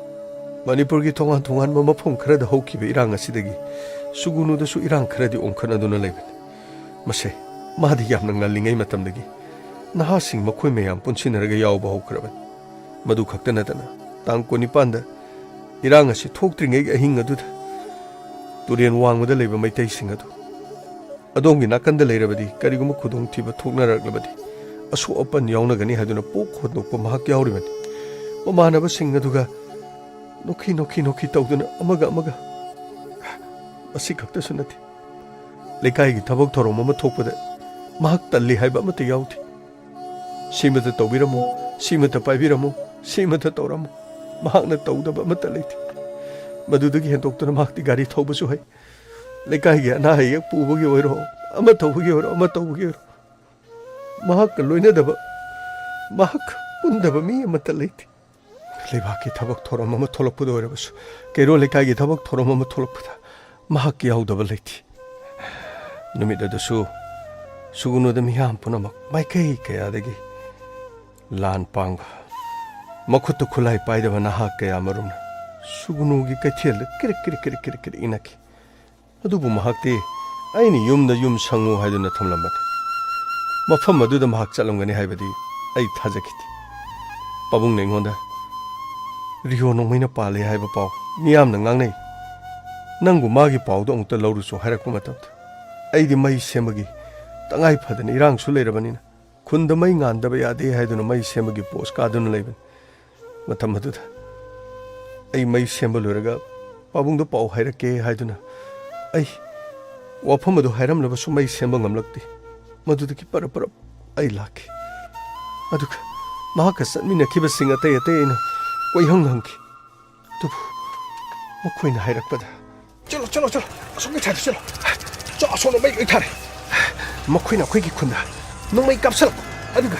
manipur gi tongan mafam khara da hauki be irang asi dagi sugunu da su irang khara di ongkhana duna leiban mase madi yamna ngalingai matam dagi naha sing makhoi meyam punsinaraga yawba haukraban madu khakta natana tang koni panda irang asi thoktringai ahing adu turen wangmada leiba maitai sing adu adongi nakanda leirabadi kariguma khudong thiba thoknaraklabadi asu open yauna gani haduna pok khodnokpa mahak yauribani mamanaba sing aduga noki tawduna amaga asi khakta sunati lekai gi thabak thorom ama thokpada mahak talli haiba amata yauti simata tawbiramu simata paibiramu simata tawramu mahakna tawdaba amata leiti madudagi hentoktuna mahakti gari thawbasu hai lekai gi ana hai pubagi oiro ama tawbagi oiro mahak loinadaba mahak undaba mi amata leiti lebaki thabak thorom ama tholokpada oirabasu kero lekai gi thabak thorom ama tholokpada mahak yaudaba leiti numida dasu sugunu da miyam punamak maikai kayadagi lan pangba makhuttu khulai paidaba naha kaya marumna sugunu gi kaithel kir inaki adubu mahakti aini yum sangu haiduna thamlambani mafam aduda mahak chalamgani haibadi ai thajaki ꯄꯥꯕꯨꯡꯅ ꯑꯩꯉꯣꯟꯗ ꯔꯤꯍꯣ ꯅꯣꯡꯃꯩꯅ ꯄꯥꯜꯂꯦ ꯍꯥꯏꯕ ꯄꯥꯎ ꯃꯤꯌꯥꯝꯅ ꯉꯥꯡꯅꯩ ꯅꯪꯕꯨ ꯃꯥꯒꯤ ꯄꯥꯎꯗꯣ ꯑꯃꯨꯛꯇ ꯂꯧꯔꯨꯆꯣ ꯍꯥꯏꯔꯛꯄ ꯃꯇꯝꯗ ꯑꯩꯗꯤ ꯃꯩ ꯁꯦꯝꯕꯒꯤ ꯇꯉꯥꯏ ꯐꯗꯅ ꯏꯔꯥꯡꯁꯨ ꯂꯩꯔꯕꯅꯤꯅ ꯈꯨꯟꯗ ꯃꯩ ꯉꯥꯟꯗꯕ ꯌꯥꯗꯦ ꯍꯥꯏꯗꯨꯅ ꯃꯩ ꯁꯦꯝꯕꯒꯤ ꯄꯣꯁ ꯀꯥꯗꯨꯅ ꯂꯩꯕꯅꯤ ꯃꯇꯝ ꯑꯗꯨꯗ ꯑꯩ ꯃꯩ ꯁꯦꯝꯕ ꯂꯣꯏꯔꯒ ꯄꯥꯕꯨꯡꯗ ꯄꯥꯎ ꯍꯥꯏꯔꯛꯀꯦ ꯍꯥꯏꯗꯨꯅ ꯑꯩ ꯋꯥꯐꯝ ꯑꯗꯨ ꯍꯥꯏꯔꯝꯂꯕꯁꯨ ꯃꯩ ꯁꯦꯝꯕ ꯉꯝꯂꯛꯇꯦ ꯃꯗꯨꯗꯒꯤ ꯄꯔꯞ ꯄꯔꯞ ꯑꯩ ꯂꯥꯛꯈꯤ ꯑꯗꯨꯒ ꯃꯍꯥꯛꯀ ꯆꯠꯃꯤꯟꯅꯈꯤꯕꯁꯤꯡ ꯑꯇꯩ ꯑꯩꯅ ꯀꯣꯏꯍꯪ ꯍꯪꯈꯤ ꯑꯗꯨꯕꯨ ꯃꯈꯣꯏꯅ ꯍꯥꯏꯔꯛꯄꯗ ꯆꯠꯂꯣ ꯆꯠꯂꯣ ꯆꯠꯂꯣ ꯑꯁꯣꯝꯒꯤ ꯁꯥꯏꯗ ꯆꯠꯂꯣ ꯑꯁꯣꯝꯗ ꯃꯩ ꯂꯣꯏ ꯊꯥꯔꯦ ꯃꯈꯣꯏꯅ ꯑꯩꯈꯣꯏꯒꯤ ꯈꯨꯟꯗ ꯅꯣꯡꯃꯩ ꯀꯥꯞꯁꯜꯂꯛꯄ ꯑꯗꯨꯒ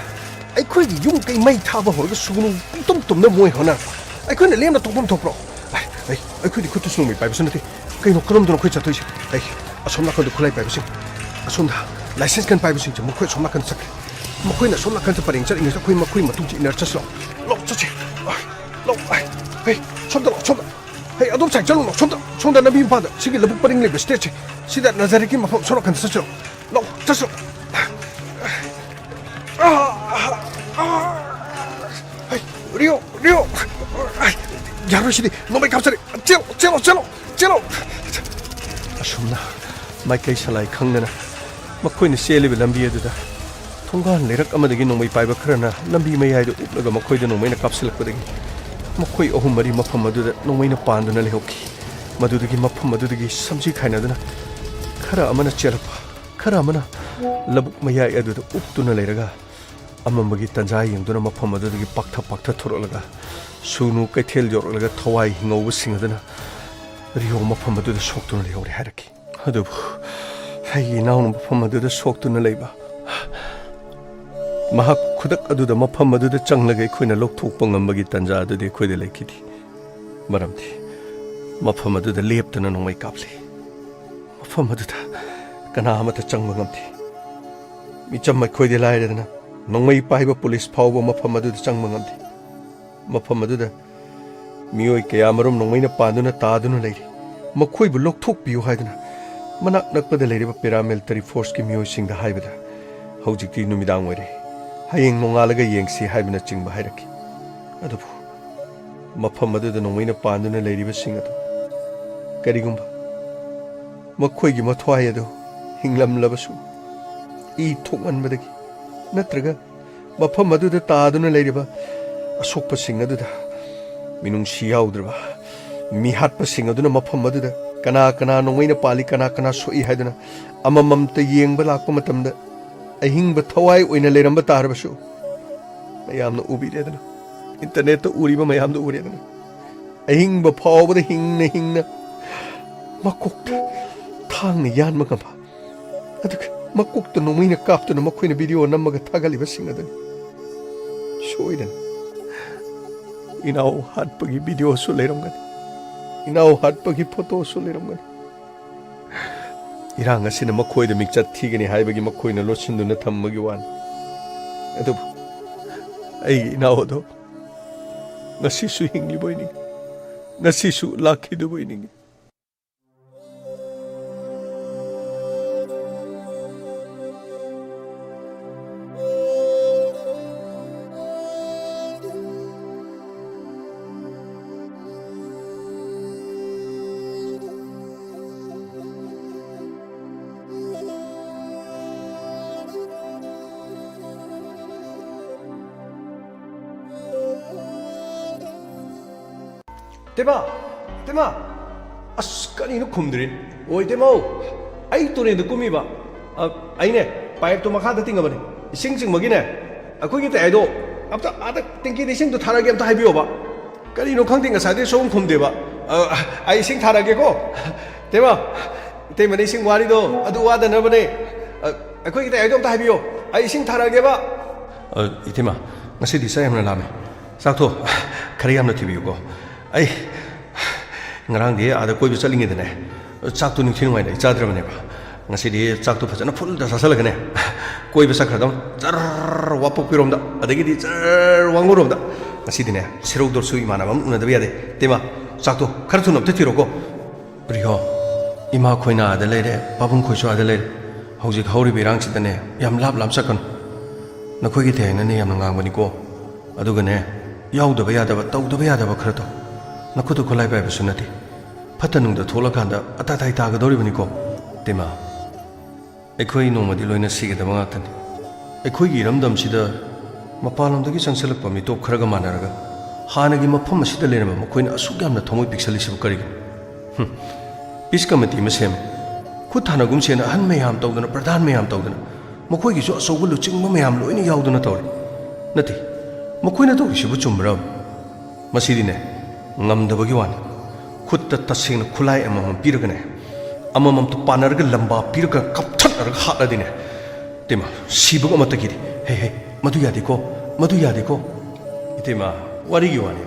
ꯑꯩꯈꯣꯏꯒꯤ ꯌꯨꯝ ꯀꯩ ꯃꯩ ꯊꯥꯕ ꯍꯧꯔꯒ ꯁꯨꯒꯅꯨ ꯄꯨꯡꯇꯨꯝ ꯇꯨꯝꯅ ꯃꯣꯏ ꯍꯣꯠꯅꯔꯛꯄ ꯑꯩꯈꯣꯏꯅ ꯂꯦꯝꯅ ꯇꯣꯛꯐꯝ ꯊꯣꯛꯄ꯭ꯔꯣ ꯑꯩꯈꯣꯏꯗꯤ ꯈꯨꯠꯇꯁꯨ ꯅꯣꯡꯃꯩ ꯄꯥꯏꯕꯁꯨ ꯅꯠꯇꯦ ꯀꯩꯅꯣ ꯀꯔꯝꯗꯅꯣ ꯑꯩꯈꯣꯏ ꯆꯠꯇꯣꯏꯁꯦ ꯑꯁꯣꯝ ꯅꯥꯀꯟꯗ ꯈꯨꯠꯂꯥꯏ ꯄꯥꯏꯕꯁꯤꯡ ꯑꯁꯣꯝꯗ ꯂꯥꯏꯁꯦꯟꯁ ꯀꯟ ꯄꯥꯏꯕꯁꯤꯡꯁꯦ ꯃꯈꯣꯏ ꯑꯁꯣꯝ ꯅꯥꯀꯟꯗ ꯆꯠꯈ꯭ꯔꯦ ꯃꯈꯣꯏꯅ ꯑꯁꯣꯝ ꯅꯥꯀꯟꯗ ꯄꯔꯦꯡ ꯆꯠꯂꯤꯉꯩꯗ ꯑꯩꯈꯣꯏ ꯃꯈꯣꯏ ꯃꯇꯨꯡꯁꯤ ꯏꯟꯅꯔ ꯆꯠꯁꯤ ꯂꯥꯛꯑꯣ ꯆꯠꯁꯤ ꯁꯣꯝꯗ ꯁꯣꯝꯗ ꯑꯗꯣꯝ ꯁꯥꯏꯗ ꯆꯠꯂꯨ ꯁꯣꯝꯗ ꯂꯝꯕꯤ ꯃꯄꯥꯟꯗ ꯁꯤꯒꯤ ꯂꯧꯕꯨꯛ ꯄꯔꯤꯡ ꯂꯩꯕ ꯁ꯭ꯇꯦꯠꯁꯦ ꯁꯤꯗ ꯅꯖꯔꯦꯠꯀꯤ ꯃꯐꯝ ꯁꯣꯝ ꯅꯥꯀꯟꯗ ꯆꯠꯁꯤ ꯂꯥꯛꯑꯣ ꯆꯠꯁꯤ Rio, 야로시디 너무 갑자기 찔러. 아쉽나, 마이케이 살라이 강내나, 막코이는 셀리비 람비에도다. 통과한 내락 아마되기 너무 이빠이바 그러나 람비 메이아이도 up나가 막코이도 너무이나 값슬럭거되기. 막코이 어흠마리 마파마두다 너무이나 반도나 레호키. 마두드기 마파마두드기 삼지 카이나드나. 카라 아마나 찔러봐. 카라 아마나 라북 메이아이도다 up두나 레라가. ꯑꯃꯝꯕꯒꯤ ꯇꯟꯖꯥ ꯌꯦꯡꯗꯨꯅ ꯃꯐꯝ ꯑꯗꯨꯗꯒꯤ ꯄꯥꯛꯊ ꯊꯣꯔꯛꯂꯒ ꯁꯨꯅꯨ ꯀꯩꯊꯦꯜ ꯌꯧꯔꯛꯂꯒ ꯊꯋꯥꯏ ꯍꯤꯡꯉꯧꯕꯁꯤꯡ ꯑꯗꯨꯅ ꯔꯤꯍꯣ ꯃꯐꯝ ꯑꯗꯨꯗ ꯁꯣꯛꯇꯨꯅ ꯂꯩꯍꯧꯔꯦ ꯍꯥꯏꯔꯛꯈꯤ ꯑꯗꯨꯕꯨ ꯑꯩꯒꯤ ꯏꯅꯥꯎꯅ ꯃꯐꯝ ꯑꯗꯨꯗ ꯁꯣꯛꯇꯨꯅ ꯂꯩꯕ ꯃꯍꯥꯛ ꯈꯨꯗꯛ ꯑꯗꯨꯗ ꯃꯐꯝ ꯑꯗꯨꯗ ꯆꯪꯂꯒ ꯑꯩꯈꯣꯏꯅ ꯂꯧꯊꯣꯛꯄ ꯉꯝꯕꯒꯤ ꯇꯟꯖꯥ ꯑꯗꯨꯗꯤ ꯑꯩꯈꯣꯏꯗ ꯂꯩꯈꯤꯗꯦ ꯃꯔꯝꯗꯤ ꯃꯐꯝ ꯑꯗꯨꯗ ꯂꯦꯞꯇꯨꯅ ꯅꯣꯡꯃꯩ ꯀꯥꯞꯂꯤ ꯃꯐꯝ ꯑꯗꯨꯗ ꯀꯅꯥ ꯑꯃꯠꯇ ꯆꯪꯕ ꯉꯝꯗꯦ ꯃꯤꯆꯝ ꯑꯩꯈꯣꯏꯗꯤ ꯂꯥꯏꯔꯗꯅ ꯅꯣꯡꯃꯩ ꯄꯥꯏꯕ ꯄꯨꯂꯤꯁ ꯐꯥꯎꯕ ꯃꯐꯝ ꯑꯗꯨꯗ ꯆꯪꯕ ꯉꯝꯗꯦ ꯃꯐꯝ ꯑꯗꯨꯗ ꯃꯤꯑꯣꯏ ꯀꯌꯥꯃꯔꯨꯝ ꯅꯣꯡꯃꯩꯅ ꯄꯥꯟꯗꯨꯅ ꯇꯥꯗꯨꯅ ꯂꯩꯔꯤ ꯃꯈꯣꯏꯕꯨ ꯂꯧꯊꯣꯛꯄꯤꯌꯨ ꯍꯥꯏꯗꯨꯅ ꯃꯅꯥꯛ ꯅꯛꯄꯗ ꯂꯩꯔꯤꯕ ꯄꯦꯔꯥꯃꯤꯂꯤꯇꯔꯤ ꯐꯣꯔꯁꯀꯤ ꯃꯤꯑꯣꯏꯁꯤꯡꯗ ꯍꯥꯏꯕꯗ ꯍꯧꯖꯤꯛꯇꯤ ꯅꯨꯃꯤꯗꯥꯡ ꯑꯣꯏꯔꯦ ꯍꯌꯦꯡ ꯅꯣꯡꯉꯥꯜꯂꯒ ꯌꯦꯡꯁꯤ ꯍꯥꯏꯕꯅꯆꯤꯡꯕ ꯍꯥꯏꯔꯛꯈꯤ ꯑꯗꯨꯕꯨ ꯃꯐꯝ ꯑꯗꯨꯗ ꯅꯣꯡꯃꯩꯅ ꯄꯥꯟꯗꯨꯅ ꯂꯩꯔꯤꯕꯁꯤꯡ ꯑꯗꯨ ꯀꯔꯤꯒꯨꯝꯕ ꯃꯈꯣꯏꯒꯤ ꯃꯊ꯭ꯋꯥꯏ ꯑꯗꯨ ꯍꯤꯡꯂꯝꯂꯕꯁꯨ ꯏ ꯊꯣꯛꯃꯟꯕꯗꯒꯤ ꯅꯠꯇ꯭ꯔꯒ ꯃꯐꯝ ꯑꯗꯨꯗ ꯇꯥꯗꯨꯅ ꯂꯩꯔꯤꯕ ꯑꯁꯣꯛꯄꯁꯤꯡ ꯑꯗꯨꯗ ꯃꯤꯅꯨꯡꯁꯤ ꯌꯥꯎꯗ꯭ꯔꯕ ꯃꯤꯍꯥꯠꯄꯁꯤꯡ ꯑꯗꯨꯅ ꯃꯐꯝ ꯑꯗꯨꯗ ꯀꯅꯥ ꯅꯣꯡꯃꯩꯅ ꯄꯥꯜꯂꯤ ꯀꯅꯥ ꯁꯣꯛꯏ ꯍꯥꯏꯗꯨꯅ ꯑꯃꯃꯝꯇ ꯌꯦꯡꯕ ꯂꯥꯛꯄ ꯃꯇꯝꯗ ꯑꯍꯤꯡꯕ ꯊꯋꯥꯏ ꯑꯣꯏꯅ ꯂꯩꯔꯝꯕ ꯇꯥꯔꯕꯁꯨ ꯃꯌꯥꯝꯅ ꯎꯕꯤꯔꯦꯗꯅ ꯏꯟꯇꯔꯅꯦꯠꯇ ꯎꯔꯤꯕ ꯃꯌꯥꯝꯗ ꯎꯔꯦꯗꯅ ꯑꯍꯤꯡꯕ ꯐꯥꯎꯕꯗ ꯍꯤꯡꯅ ꯃꯀꯣꯛꯇ ꯊꯥꯡꯅ ꯌꯥꯟꯕ ꯉꯝꯕ ꯑꯗꯨꯒ ꯃꯀꯣꯛꯇ ꯅꯣꯡꯃꯩꯅ ꯀꯥꯞꯇꯨꯅ ꯃꯈꯣꯏꯅ ꯚꯤꯗꯤꯑꯣ ꯅꯝꯃꯒ ꯊꯥꯒꯠꯂꯤꯕꯁꯤꯡ ꯑꯗꯨꯅꯤ ꯁꯣꯏꯗꯅ ꯏꯅꯥꯎ ꯍꯥꯠꯄꯒꯤ ꯚꯤꯗꯤꯑꯣꯁꯨ ꯂꯩꯔꯝꯒꯅꯤ ꯏꯅꯥꯎ ꯍꯥꯠꯄꯒꯤ ꯐꯣꯇꯣꯁꯨ ꯂꯩꯔꯝꯒꯅꯤ ꯏꯔꯥꯡ ꯑꯁꯤꯅ ꯃꯈꯣꯏꯗ ꯃꯤꯡꯆꯠ ꯊꯤꯒꯅꯤ ꯍꯥꯏꯕꯒꯤ ꯃꯈꯣꯏꯅ ꯂꯣꯠꯁꯤꯟꯗꯨꯅ ꯊꯝꯕꯒꯤ ꯋꯥꯅꯤ ꯑꯗꯨꯕꯨ ꯑꯩꯒꯤ ꯏꯅꯥꯎ ꯑꯗꯣ ꯉꯁꯤꯁꯨ ꯍꯤꯡꯂꯤꯕ ꯑꯣꯏꯅꯤꯡꯉꯤ ꯉꯁꯤꯁꯨ ꯂꯥꯛꯈꯤꯗꯕ ꯑꯣꯏꯅꯤꯡꯉꯤ Tema, asukani no kumdrin. Oi Tema, ai tu ne duku mi ba. Ai ne, pipe tu makha dating abani. Sing magi ne. Aku kita ai do. Abta ada tingki di sing tu thara game tu hai biyo ba. Kali no khang ting asade song kumde ba. Ai sing thara ge ko. Tema ni sing wari do. Adu wada na bane. Aku kita ai do tu hai biyo. Ai sing thara ge ba. Tema, nasi di saya mana lame. Sakto, kariyam na tibiyo ko. Ai ngarang dia ada koi bisa lingi dene cak tu ningking mai dai cadra bane ba ngasi dia cak tu phajana full da sasal gane koi bisa khadam jar wapok pirom da adagi di jar wangurom da ngasi dine sirok dor sui mana bam una da biade tema cak tu khar thu nam te tiro ko priho ima khoina ada le re babung khoi so ada le hojik hauri birang chi dane yam lap lam sakon na khoi gi the na ne yam ngang bani ko adugane yaudaba yadaba tawdaba yadaba khara taw nakhudu kholai bai basu nati phatanung da thola khanda atatai ta ga dori bani ko tema ekhoi nomadi loina siga da manga tani ekhoi gi ramdam sida mapalom dagi sangsalak pami top khara ga manaraga hana gi mafam asida lerama mokoina asuk yamna thomoi piksali sibu kari peace committee ma sem khut thana gum sena han mayam tawdana pradhan mayam tawdana mokhoi gi so asogul luchingma mayam loina yauduna tawri nati mokoina to sibu chumra masidine ngamdabagi wani khutta tasing khulai amam piragane amam to panarga lamba piraga kaptharga haladine tema sibu amata giri he madu yadi ko itema wari gi wani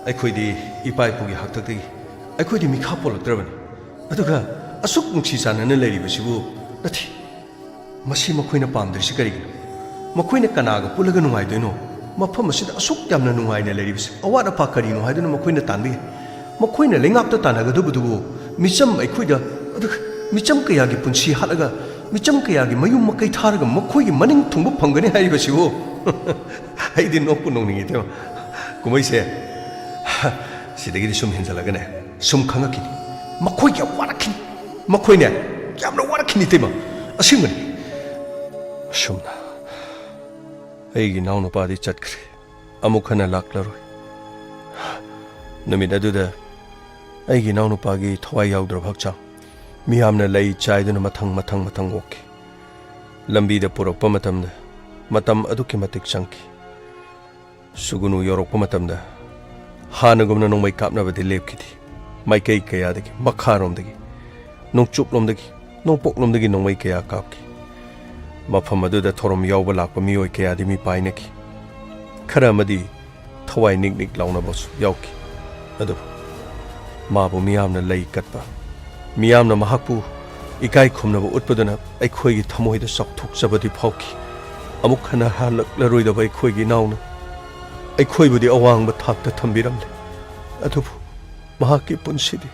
aikhoi di ipai pugi haktakti aikhoi di mikha polaktrabani aduga asuk nungsi sanana leiri basibu nathi masi makhoina pamdrisi karigi makhoina kanaga pulaga nungai doino mafam asida asuk yamna nungai na leiri basi awada pa karino haiduna makhoina tanbi makhoina lengapta tanaga dubu micham aikhoida aduga micham kayagi punsi halaga micham kayagi mayum makai tharaga makhoigi maning thungbu phangani hairi basibu haidi nokku nongningi tema kumai se sidagi sum hinjalagane sum khangakini makhoi ya warakini makhoi ne yamna warakini tema asingani sumna aigi naunu padi chatkre amukhana laklaroi numida duda aigi naunu pagi thawai yaudra bhakcha miyamna lei chaiduna mathang woki lambi da puroppa matam aduki matik changki sugunu yorokpa matamda hanagumna nongmai kapnabadi lepkidi maikei kayadagi makharomdagi nongchuplomdagi nongpoklomdagi nongmai kaya kapki mafam aduda thorom yauba lakpa mioi kayadi mi painaki khara amadi thawai nik launabos yauki adu mabu miyamna lei katpa miyamna mahakpu ikai khumnaba utpaduna aikhoigi thamoida sakthokchabadi phauki amuk khana halaklaroi aikhoigi nauna aikhoibudi awangba thakta thambiramle adubu mahaki punsidi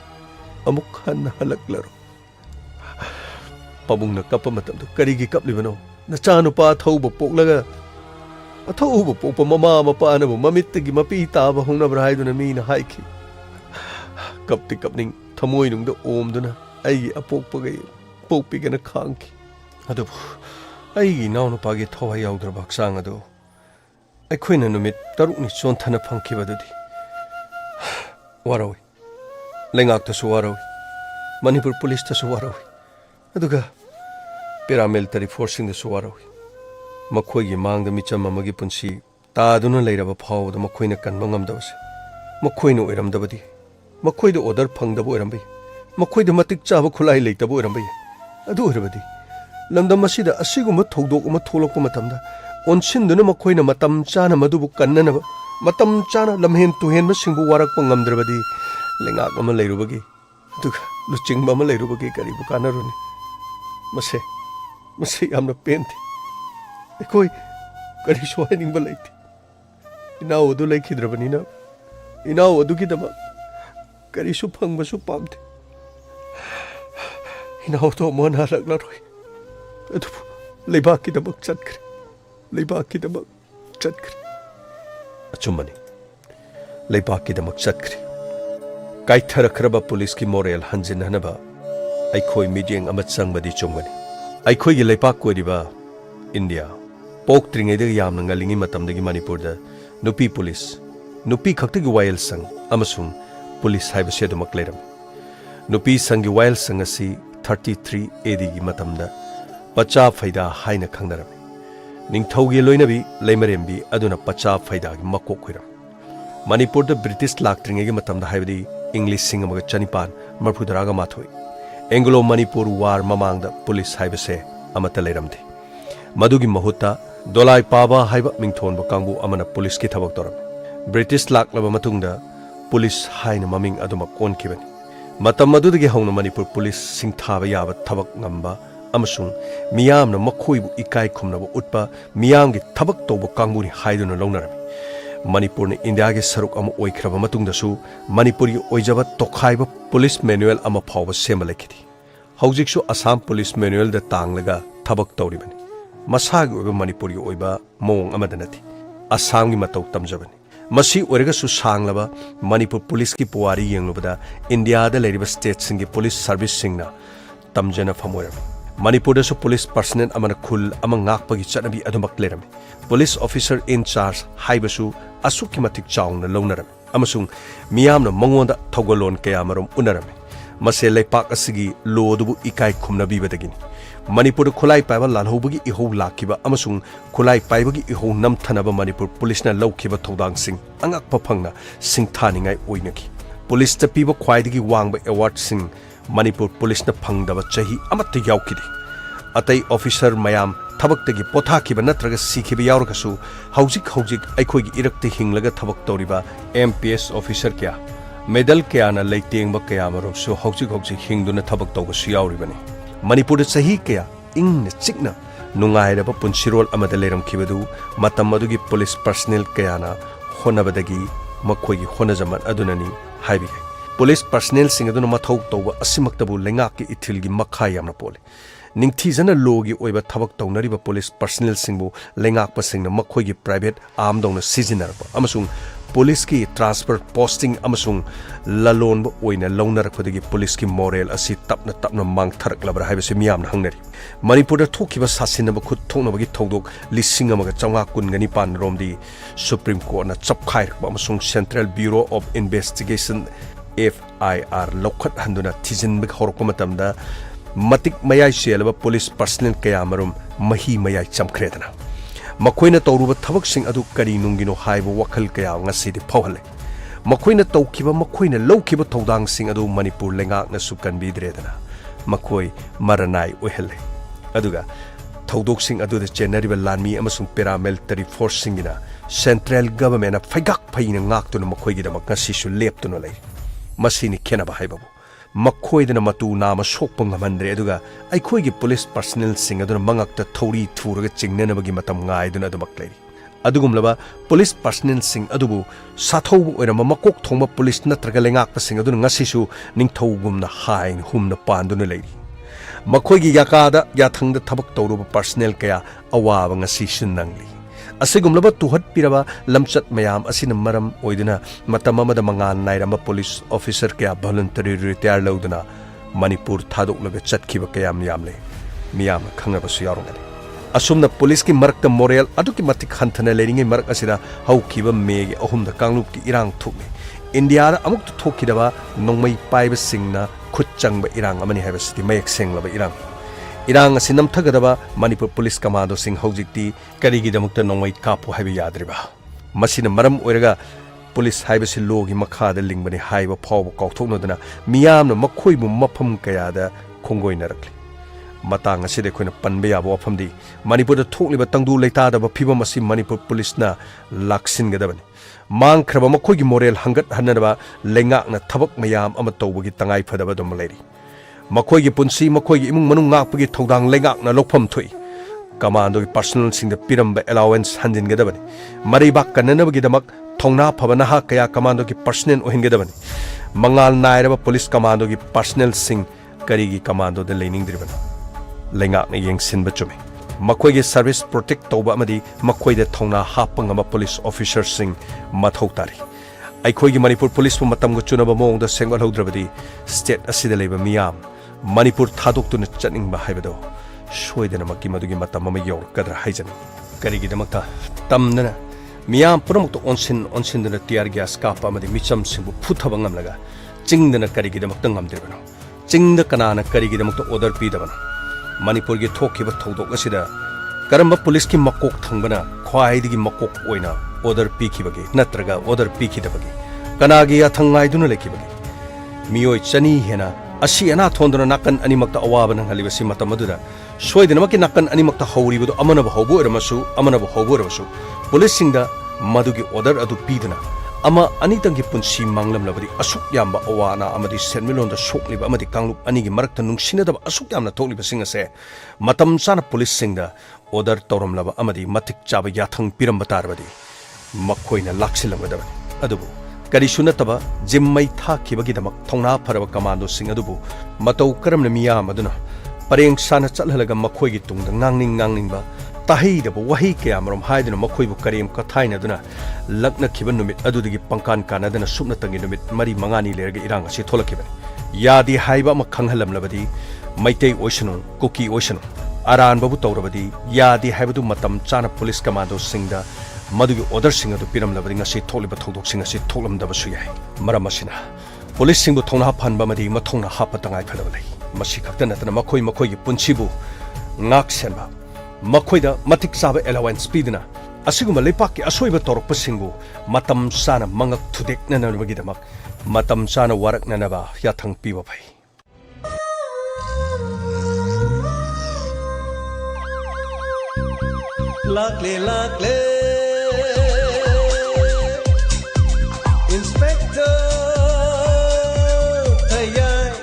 amuk khana halaklaro pabungna kappa matamda karigi kaplibano nachanu pa thauba poklaga athauba pokpa mama mapana bu mamittagi mapi taba hongnabra haiduna mina haiki kapning thamoi nungda omduna aigi apokpagai pokpigana khangki adubu aigi naunu pagi thawai yaudra baksang adu aikhoina numit tarukni chonthana phangkhibadudi warawi lengaktasu warawi manipur police tasu warawi aduga paramilitary forcing dasu warawi makhoigi mangda micham amagi punsi taaduna leiraba phawda makhoina kanba ngamdabase makhoina oiramdabadi makhoida order phangdaba oirambai makhoida matik chaba khulai leitaba oirambai adu oirabadi lamdam asida asiguma thodok uma tholokpa matamda onsinदुना मखोइना मतम चाना मदुबु कन्ननब मतम चाना लमहेन तुहेन मसिंबु वारकप ngamdrabadi lengak ama leirubagi aduga luchingba ama leirubagi karibu kanaruni mase amna penti ekoi kari soiningba leiti inau odu leikhidrabanina inau odugi dama kari su phangba su pamde inau to mon halaklaroi adu leibaki dabak chatkre leibaki damak chatkre achumani leibaki damak chatkre kaitharakraba police ki moral hanjin hanaba aikhoi meeting ama changbadi chumgani aikhoi gi leipak koidiba india poktringai de yamna ngalingi matamdagi manipur da nupi police nupi khaktagi wild sang amasung police haibase dumak leram nupi sangi wild sang asi 33 AD gi matamda pacha faida haina khangnaram निंगथौगी लोइनबी लेमरेमबी अदुना पचा फाइदागी मकोक होइरम मणिपुर द British लाक्ट्रिंगेगी मतमदा हाइबदी इंग्लिश सिंगमगा चनिपान मरफुदरागा माथोई एंग्लो मणिपुर वार ममांगदा पुलिस हाइबसे अमता लेरमदे मदुगी महुत्ता दोलाई पाबा हाइबा मिंगथोनबो कांगबु अमना पुलिस की थबक तोरम ब्रिटिश लाक्लबा मतुंगदा पुलिस हाइना ममिंग अदुमा कोनखिबनी मतम मदुदगी हौना मणिपुर पुलिस सिंगथाबा याबा थबक ngamba amasung miyamna makhoibu ikai khumnaba utpa miyamgi thabak toba kangmuri haiduna longnarami manipurna india ge saruk ama oikraba matungda su manipuri oijaba tokhaiba police manual ama phawba semalekidi haujik su assam police manual da tanglaga thabak tawribani masagi oiba manipuri oiba mong amadanati assam gi matau tamjabani मसी ओरगसु सांगलबा Manipur police की पुवारी येंगलुबदा India दा लेरिबा state सिंगी police service सिंगना तमजना फमोरम मणिपुर दसु पुलिस पर्सनल अमन खुल अमन ngakpagi चटनबी अदुमक लेरम पुलिस ऑफिसर इन चार्ज हाइबसु असुकी मतिक चाउना लौनरम अमसुंग मियामना मंगोंदा थौगलोन कयामरम उनरम मसे लेपाक असगी लोदुबु इकाई खुमनबीबदगिनी मणिपुर खुलाई पाइबा लालहौबगी इहौ लाखिबा अमसुंग खुलाई पाइबगी इहौ नमथनबा मणिपुर पुलिसना लौखिबा थौदांगसिंग अंगakpa फंगना सिंगथानिंगाई ओइनकी पुलिस ता पीबा ख्वाइदगी वांगबा अवार्ड सिंग मणिपुर पुलिसना फंगदबा चही अमत्त यावकिदि अतै ऑफिसर मयाम थबक्तगी पोथाखिबा नत्रगा सीखिबा यावरगसु हौजिक अखोइगी इरक्ति हिंगलगा थबक तौरिबा एमपीएस ऑफिसर क्या मेडल क्या लेटेंब क्या हौजिक हिंदुना थबक तौबसु यावरिबनी मणिपुर सही क्या इंग चिकना नुंगाइरबा पुंसिरोल अमदा लेरमखिबदु मतम अदुगी पुलिस पर्सनल कयाना होनबदगी मखोइगी होनजमन अदुननी हाइबिगे पुलिस पर्सनल सिंग अदुना मथौ तौबा असिमक्तबु लेंगाकि इथिलगी मखा यामना पोले निंगथीजना लोगी ओइबा थबक तौनरिबा पुलिस पर्सनल सिंगबु लेंगाकपा सिंगना मखोइगी प्राइवेट आर्म दौना सिजिनरबा अमसुंग पुलिस की ट्रांसफर पोस्टिंग अमसुंग ललोनब ओइना लौनरखदगी पुलिस की मोरल असि तपना मांगथरकलबरा हाइबसे मियामना हंगनरि मणिपुर थोखिबा सासिनब खुद थोनबगी थौदोक लिसिंग अमगा चौंगा कुनगनि पान रोमदी सुप्रीम कोर्ट ना चपखाइरबा अमसुंग Central Bureau of Investigation FIR लौखत हंदुना थिजिनबग हौरकप मतमदा मतिक मयाई सेलबा पुलिस पर्सनल कयामरुम मही मयाई चमखरेदना मखोइना तौरुबा थबकसिंग अदु करी नुंगिनो हाइबा वखल कया ngasidi phawhale मखोइना तौखिबा मखोइना लौखिबा थौदांगसिंग अदु मणिपुर लेंगाकना सुकनबीद्रेदना मखोइ मरनाई ओहले अदुगा थौदोकसिंग अदुदा चेनरिबा लानमी अमसुंग पैरामिलिटरी फोर्ससिंगिना सेंट्रल गवर्नमेंट फैगाक फैना ngakतुना मखोइगिदमक ngasisu leptuna lei मसीनी खेनबा हाइबाबु मखोइदना मतु नाम सोकप ngамandre aduga aikhoigi police personnel सिंग अदुना मंगकता थौरी थुरगा चिंगननबगी मतम ngaiduna अदुमक लेरि अदुगुमलबा पुलिस पर्सनल सिंग अदुबु साथौबु ओइरम मकोक थोंबा पुलिस नत्रगा लेंगाकपा सिंग अदुना ngasisu निंगथौगुमना हाइन हुमना पांदुना लेरि मखोइगी याकादा याथंगदा थबक तौरुबा पर्सनल कया अवाबा ngasisu नंगली असिगुमलबा तुहत पिरबा लमचत मयाम असिना मरम ओइदना मतम अमदा मंगान नाइरम पुलिस ऑफिसर क्या वॉलंटरी रिटायर लौदना मणिपुर थादोकलगा चटखिबा कयाम यामले मियाम खंगबसु यारोंगले असुमना पुलिस की मरक मोरल अदुकी मतिक हंथना लेरिंगे मरक असिदा हौखिबा मेगे अहुमदा कांगलुप की इरांग थुकने इंडिया अमुक थोखिदबा नोंमै पाइबा सिंगना खुद चंगबा इरांग अमनि हाइबसिदि मयक सेंगलबा इरांग असि नमथगदबा मणिपुर पुलिस कमांडो सिंग हौजिक्ति करिगिदमुक्ता नोंमै कापु हाइबा याद्रिबा मसिना मरम ओइरगा पुलिस हाइबसि लोगी मखादा लिंगबनि हाइबा फावबा काउथोकनोदना मियामना मखोइबु मफम कयादा खोंगोइनरक्लि मतंग असिदे खोइना पनबा याबा वफमदि मणिपुरदा थोकलिबा तंगदु लेतादबा फिबम असि मणिपुर पुलिसना लाक्सिनगदबनि मांगख्रबा मखोइगी मोरल हंगत हन्नदबा लेंगाकना थबक मयाम अमा तौबगी तंगाइ फदबा दम लेरि मखोइगी पुंसी मखोइगी इमुंग मनुंग ngakpagi थौदांग लेंगाकना लोकफम थोइ कमांडो की पर्सनल सिंग द पिरम्बा अलाउंस हंजिनगदबनि मरिबाक कन्ननबगिदमक थौना फबना हा कया कमांडो की पर्सनल ओहिनगदबनि मंगाल नायरबा पुलिस कमांडो की पर्सनल सिंग करिगी कमांडो द लेनिंगद्रिबनि लेंगाकना येंगसिनबा चुमे मखोइगी सर्विस प्रोटेक्ट तौबा अमदि मखोइदे थौना हापंगमा पुलिस ऑफिसर सिंग मथौ तारि अखोइगी मणिपुर पुलिस पु मतमगु चुनबा मोंगदा सेंगलहौद्रबदि स्टेट असिदा लेबा मियाम मणिपुर थादोक्तुना चनिंगबा हाइबदो सोइदनमकी मदुगी मतम अमा यौरकद्रा हाइजन करिगिदमक्ता तमदना मियाम पुरमुक्ता ओनसिनदना टियर गैस कापा अमदि मिचम सिंबु फुथबा ngamlaga चिंगदना करिगिदमक्ता ngamdirबनो चिंगदा कनाना करिगिदमक्ता ऑर्डर पीदबनो मणिपुर की थोखिबा थौदोक असिदा करम्बा पुलिस की मकोक थंगबना ख्वाइदगी मकोक ओइना ऑर्डर पीखिबगे नत्रगा ऑर्डर पीखिदबगे कनागी अथंगाइदुना लेखिबगे मियोय चनी हेना असी अना थोंदना नाकन अनिमक्ता अवाबा नंगलिबसि मतम अदुदा सोइदनमकी नाकन अनिमक्ता हौरिबदो अमनब हौबो ओरमसु अमनब हौबो ओरमसु पुलिस सिंगदा मदुगी ऑर्डर अदु पीदना अमा अनितंगी पुंसी मांगलमलबदि असुक याम्बा अवाना अमदि सेनमिलोंदा सोक्लिबा अमदि कांगलुप अनिगी मरक्ता नुंगसिनदबा असुक यामना थोक्लिबा सिंगसे मतम साना police सिंगदा order तौरमलबा अमदि मतिक Chaba याथंग पिरम्बा तारबदि मखोइना लाक्सिलमगदबनि अदुबु करिसु नतबा जिम्मै थाखिबगिदमक थौना फरबा commando Singh अदुबु मतौ करमना मियाम अदुना परेंग Sana चलहलगा मखोइगी तुंगदा ngangningba tahidaba wahi kayamrom haiduna makhoibu karim kathainaduna lakna khiban numit adudagi pangkan kanadana supna tangi numit mari mangani lerga irang asi tholakibani yadi haiba ma khanghalamlabadi maitei oisanu kuki oisanu aran babu tawrabadi yadi haibadu matam chana police commando singda madugi order singa du piram labadi ngasi tholiba thodok singa si tholam daba su yai maram asina police singbu thongna phanba madi ma thongna hapa tangai phadaba lai masi khakta natana makhoi makhoi gi punchibu ngak senba makhoi da matik saba allowance pidina asiguma lepak ki asoiba torok pasingbu matam sana mangak thudek nana bagi damak matam sana warak nana ba yathang piwa bai lakle Inspector Tayai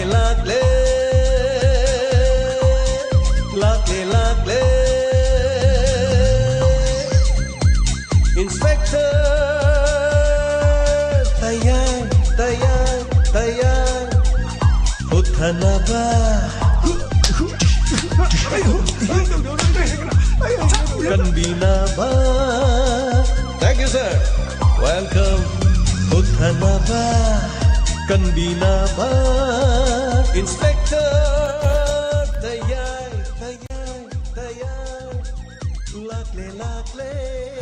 lakle Inspector Tayai Uthanaba Kanbinaba Thank you sir Welcome Uthanaba Kanbinaba Inspector Tayai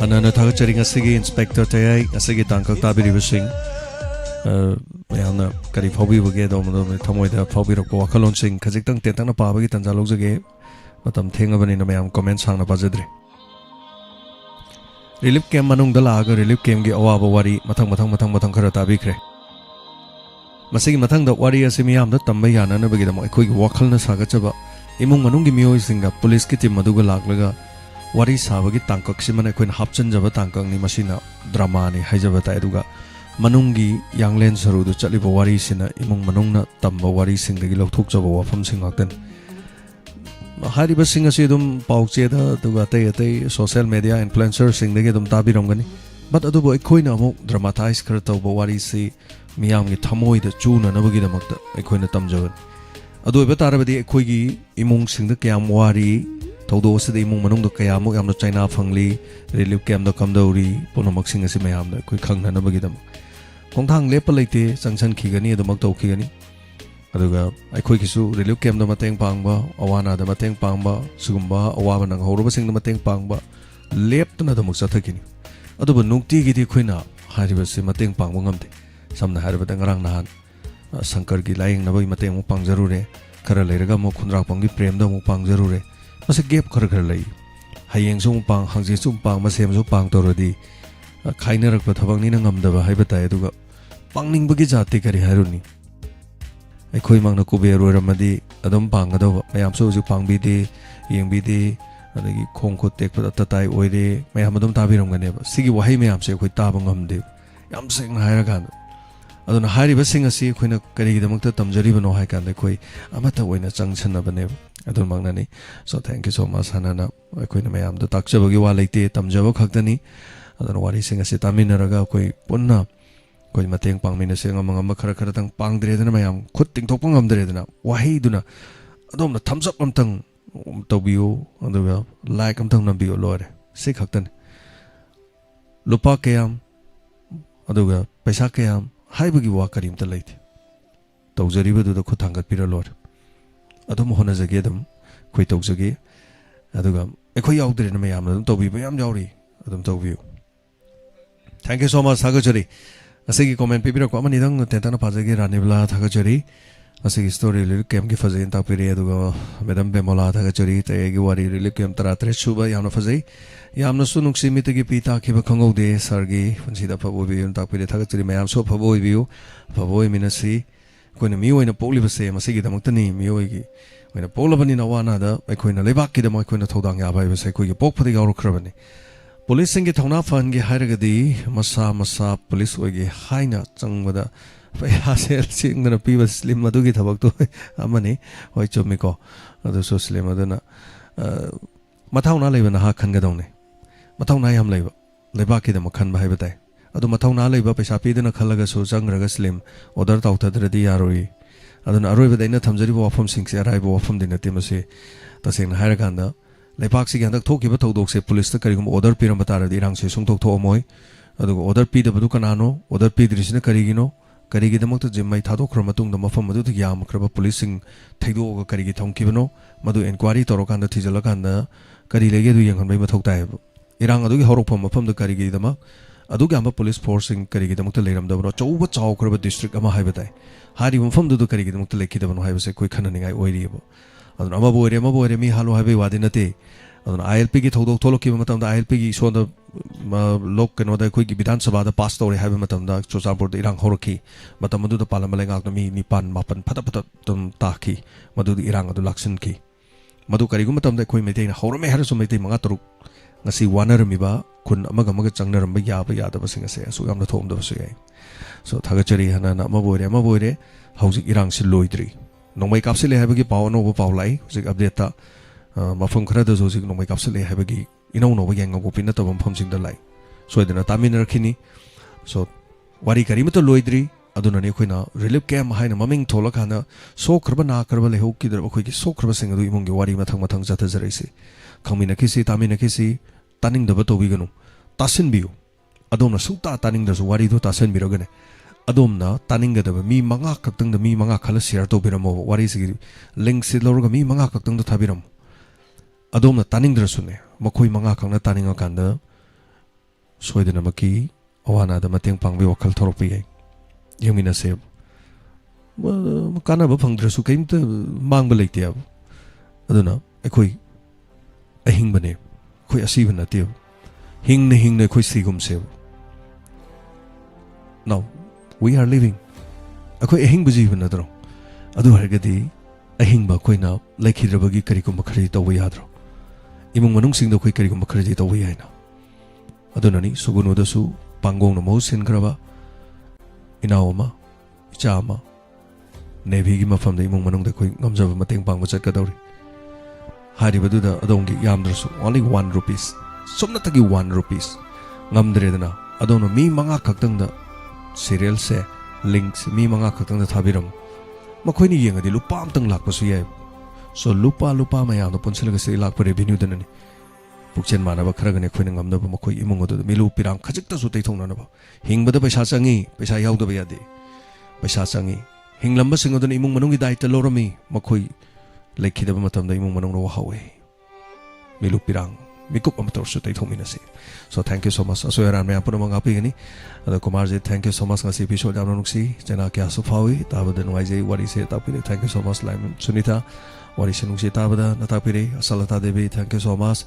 Anana thagacharing asigi Inspector Tayai asigi tangkak tabiri basing mayamna kari phobi bage domdo thamoida phobi ro wakalon sing khajik tang tetang na pabagi tanja logjage matam thengabani na mayam comment sangna pajadre relief camp manung dala aga relief camp gi awaba wari mathang khara tabikre masigi mathang da wari asimi yam da tamba yana na bagi da mai khoi wakal na saga chaba imung manung gi mioi singa police ki team maduga laklaga wari sabagi tangkak simana khoin hapchan jaba tangkak ni masina drama ni haijaba ta eduga manunggi yanglen saru du chaliba wari sina imung manungna tamba wari singdagi lokthok jaba wafam singakten hariba singa si dum pauche da duga tay social media influencer singdagi dum tabiramgani but adubo ekhoina amuk dramatize kar tawba wari si miyamgi thamoi da chuna nabagi damakta ekhoina tamjaban adu eba tarabadi ekhoigi imung singda kyam wari thodo se de imung manung da kayamuk yamna china phangli relief camp da kamdauri ponomak singa si mayamda khoi khangna nabagi dam khongthang lepa leite changchan khigani adumak tau khigani aduga aikhoi kisu relief camp da mateng pangba awana da mateng pangba sugumba awaba nang horoba sing da mateng pangba leptuna da muksa thakini aduba nukti gi di khoina hariba se mateng pangba ngamte samna hariba da ngarang nahan sankar gi laing na bai mateng mu pangjarure khara leiraga mo khundrak panggi prem da mu pangjarure mase gap khara lei hayeng sum pang hangje sum pang masem su pang torodi khainarak pa thabang ni na ngamdaba haiba tai aduga pangning bagi jati kari haruni aikhoi mangna kuberu ramadi adum pangadawa mayam so ju pangbi de yengbi de adagi khongkho tek pa tatai oide mayam adum tabiramgane ba sigi wahai mayam se khoi tabang ngamde yam seng haira kan aduna hari ba sing asi khoina kari gi damakta tamjari bano hai kan khoi amata oina changchana bane adun mangna ni so thank you so much hanana khoina mayam da takchabagi wa leite tamjaba khaktani adana wari sing asi taminaraga khoi punna koi mateng pangmina se ngam khara tang pangdre dana mayam khut tingthok pangamdre dana wahi duna adom na thumbs up amtang tawbiu aduga like amtang nambiu lore se khaktan lupa kayam aduga paisa kayam haibagi wa karim ta leite tawjari du da khuthangat pira lore adum hona jage dum khoi tawjage aduga ekhoi yaudre na mayam dum tawbi bayam yauri adum tawbiu thank you so much sagachari asigi comment pipira ko amani dang tentana pajagi ranibla thagachari asigi story lil kem gi fazai ta pire aduga madam bemola thagachari tayagi wari lil kem taratre suba yamna fazai yamna sunuk simita gi pita khiba khangode sargi fansida phaboi ta pire thagachari mayam so phaboi minasi koina mi oina pokli base masigi damaktani mi oigi oina polabani na wana da koina lebak ki da mai koina thodang ya bai base koi pok phadi gaur khrabani police singi thongna fan gi hairagadi masa police oigi haina changwada paya sel singna piba slim madugi thabak to amani hoi chomi ko adu so slim aduna mathawna leibana ha khanga dawne mathawna yam leiba lebaki da makhan bai batai adu mathawna leiba paisa pidana khalaga so changraga slim order tawthadradi yaroi aduna aroibada ina thamjariba wafam singse araiba wafam din nate mase taseng haira kanda lepak si gandak thokiba thodok se police ta karigum order piramba taradi irang se sungthok thomoi aduga order pi da badu kanano order pi drisina karigino karigi damakta jimmai thadokra matung da mafam madu ta yam kraba police sing thaido ga karigi thongkibano madu inquiry torokanda thijala kanda kari lege du yang bai mathok tai irang adugi horokpam mafam da karigi dama adugi amba police force sing karigi damakta leiram da bro chauba chau kraba district ama haiba tai hari mafam du karigi damakta lekhi da bano haiba se koi khana ningai oiri bo aduna ama boire mi halu haiba wadi nate aduna ILP gi thodok tholok ki matam da ILP gi so da lok keno da koi gi bidhan sabha da pass tore haiba matam da chosampur da irang horokhi matam du da palamale ngak na mi nipan mapan phata phata tum ta khi madu irang adu laksin ki madu karigum matam da koi meitei na horome har so meitei manga turuk ngasi wanar mi ba kun amaga amaga changnaram ba ya da basing ase so yamna thom da basu yai so thagachari hana na ma boire hauji irang si loidri nongmai kapsile habagi paw no bo paw lai hujik update ta mafam khara da hujik nongmai kapsile habagi inau no ba yang go pin ta bam pham sing da lai so idana tamin rakhini so wari kari ma to loidri aduna ne khoina relief camp haina maming thola khana so khrba na karba le ho ki dar khoi ki so khrba sing adu imong gi wari mathang jata jarai si khamina khisi tamina khisi taning da ba to bi ganu tasin biu adona suta taning da wari do tasin bi rogane adomna taning ga da mi manga kaktang da mi manga khala share to biramo wari si link si lor ga mi manga kaktang da thabiram adomna taning da sune makhoi manga khangna taning ga kanda soidena maki awana da mateng pangbi wakal thorok pi ai yamina se kana ba phangdra su kaimta mangba leite ab aduna ekhoi ahing bane khoi asi bana te hing ne khoi sigum se now we are living akhoi ahing buji bana dro adu hargadi ahing ba khoi na lekhidrabagi karikum khari tawi yadro imung manung sing do khoi karikum khari tawi yaina aduna ni suguno da su pangong no mosin kraba inaoma chama nevi gi mafam da imung manung da khoi ngamjaba mateng pangba chatkadori hari badu da adongi yamdrasu only 1 rupees somna tagi 1 rupees ngamdre dana adona mi manga khaktang da serial se links mi manga khaktang da thabiram makhoi ni yengadi lupa amtang lakpa su yai so lupa mayam da ponsilaga se lakpa revenue danani pukchen manaba kharaga ne khoina ngamnaba makhoi imung odu milu pirang khajikta su tei thongna ba hingbada paisa changi paisa yaudaba yade paisa changi hinglamba sing odu imung manungi daita lorami makhoi lekhidaba matam da imung manung ro hawe milu pirang mikup amator su tei thongmina se so thank you so much aso yaran me apuna manga pi gani ada kumar ji thank you so much ngasi episode amna nuksi jana kya su fawi tabada nuai je wari se tapile thank you so much laiman sunita wari se nuksi tabada natapire asalata devi thank you so much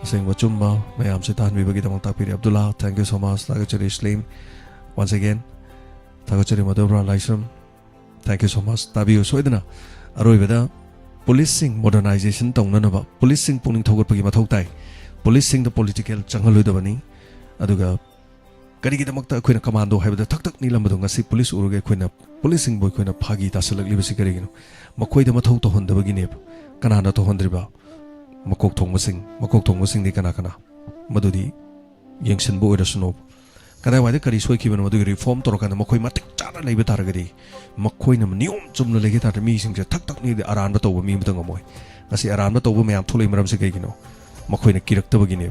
Sing wachumba mayam se tan bibagi tamang tapiri Abdullah thank you so much tagachari Islam once again tagachari Madhura Laisram thank you so much tabiyo soidana aroi beda policing modernization tongna ba policing pungning thogot pagi mathau tai policing the political changaloi da bani aduga karigi damakta khoina commando haibada thak ni lambado ngasi police uruge khoina policing boy khoina phagi tasalak libasi karigi no makhoi da mathau to honda bagi ne kanana to hondriba makok thongmasing ni kana madudi yengsin bo ira suno kada wai kari soi ki ban madudi reform torokana makhoi matik chana leiba taragadi makhoi na niom chumna legi tar mi sing je thak ni aran ba to mi mtang amoi ngasi aran ba to bo mayam thulei maram se kai gino makhoi na kirak tabagi ne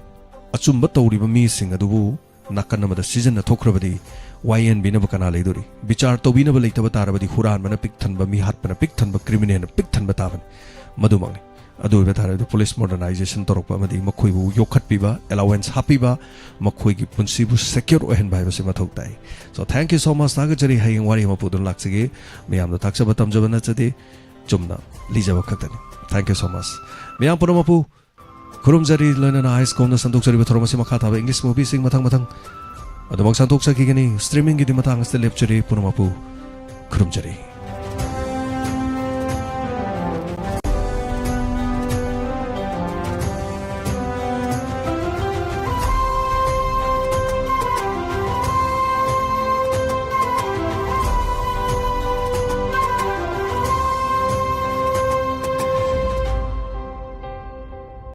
achum ba tawri ba mi sing adubu nakan na da season na thokrabadi YN bina ba kana leidori bichar to bina ba leitaba tarabadi huran bana pik than ba mi hat bana pik than ba criminal pik than ba taban madumang adu be thare the police modernization torokpa amadi makhoi bu yokhat piba allowance hapiba makhoi gi punsi bu secure ohen bai ba se mathok tai so thank you so much tagachari hayeng wari ma pudun laksige meyam da taksa batam jabana chati chumna lijaba khatani thank you so much meyam purama pu khurum jari lana na ice kona sandok jari ba thorma se makha thaba english movie sing mathang adu mak sandok sa ki gani streaming gi di matang ste lecture purama pu khurum jari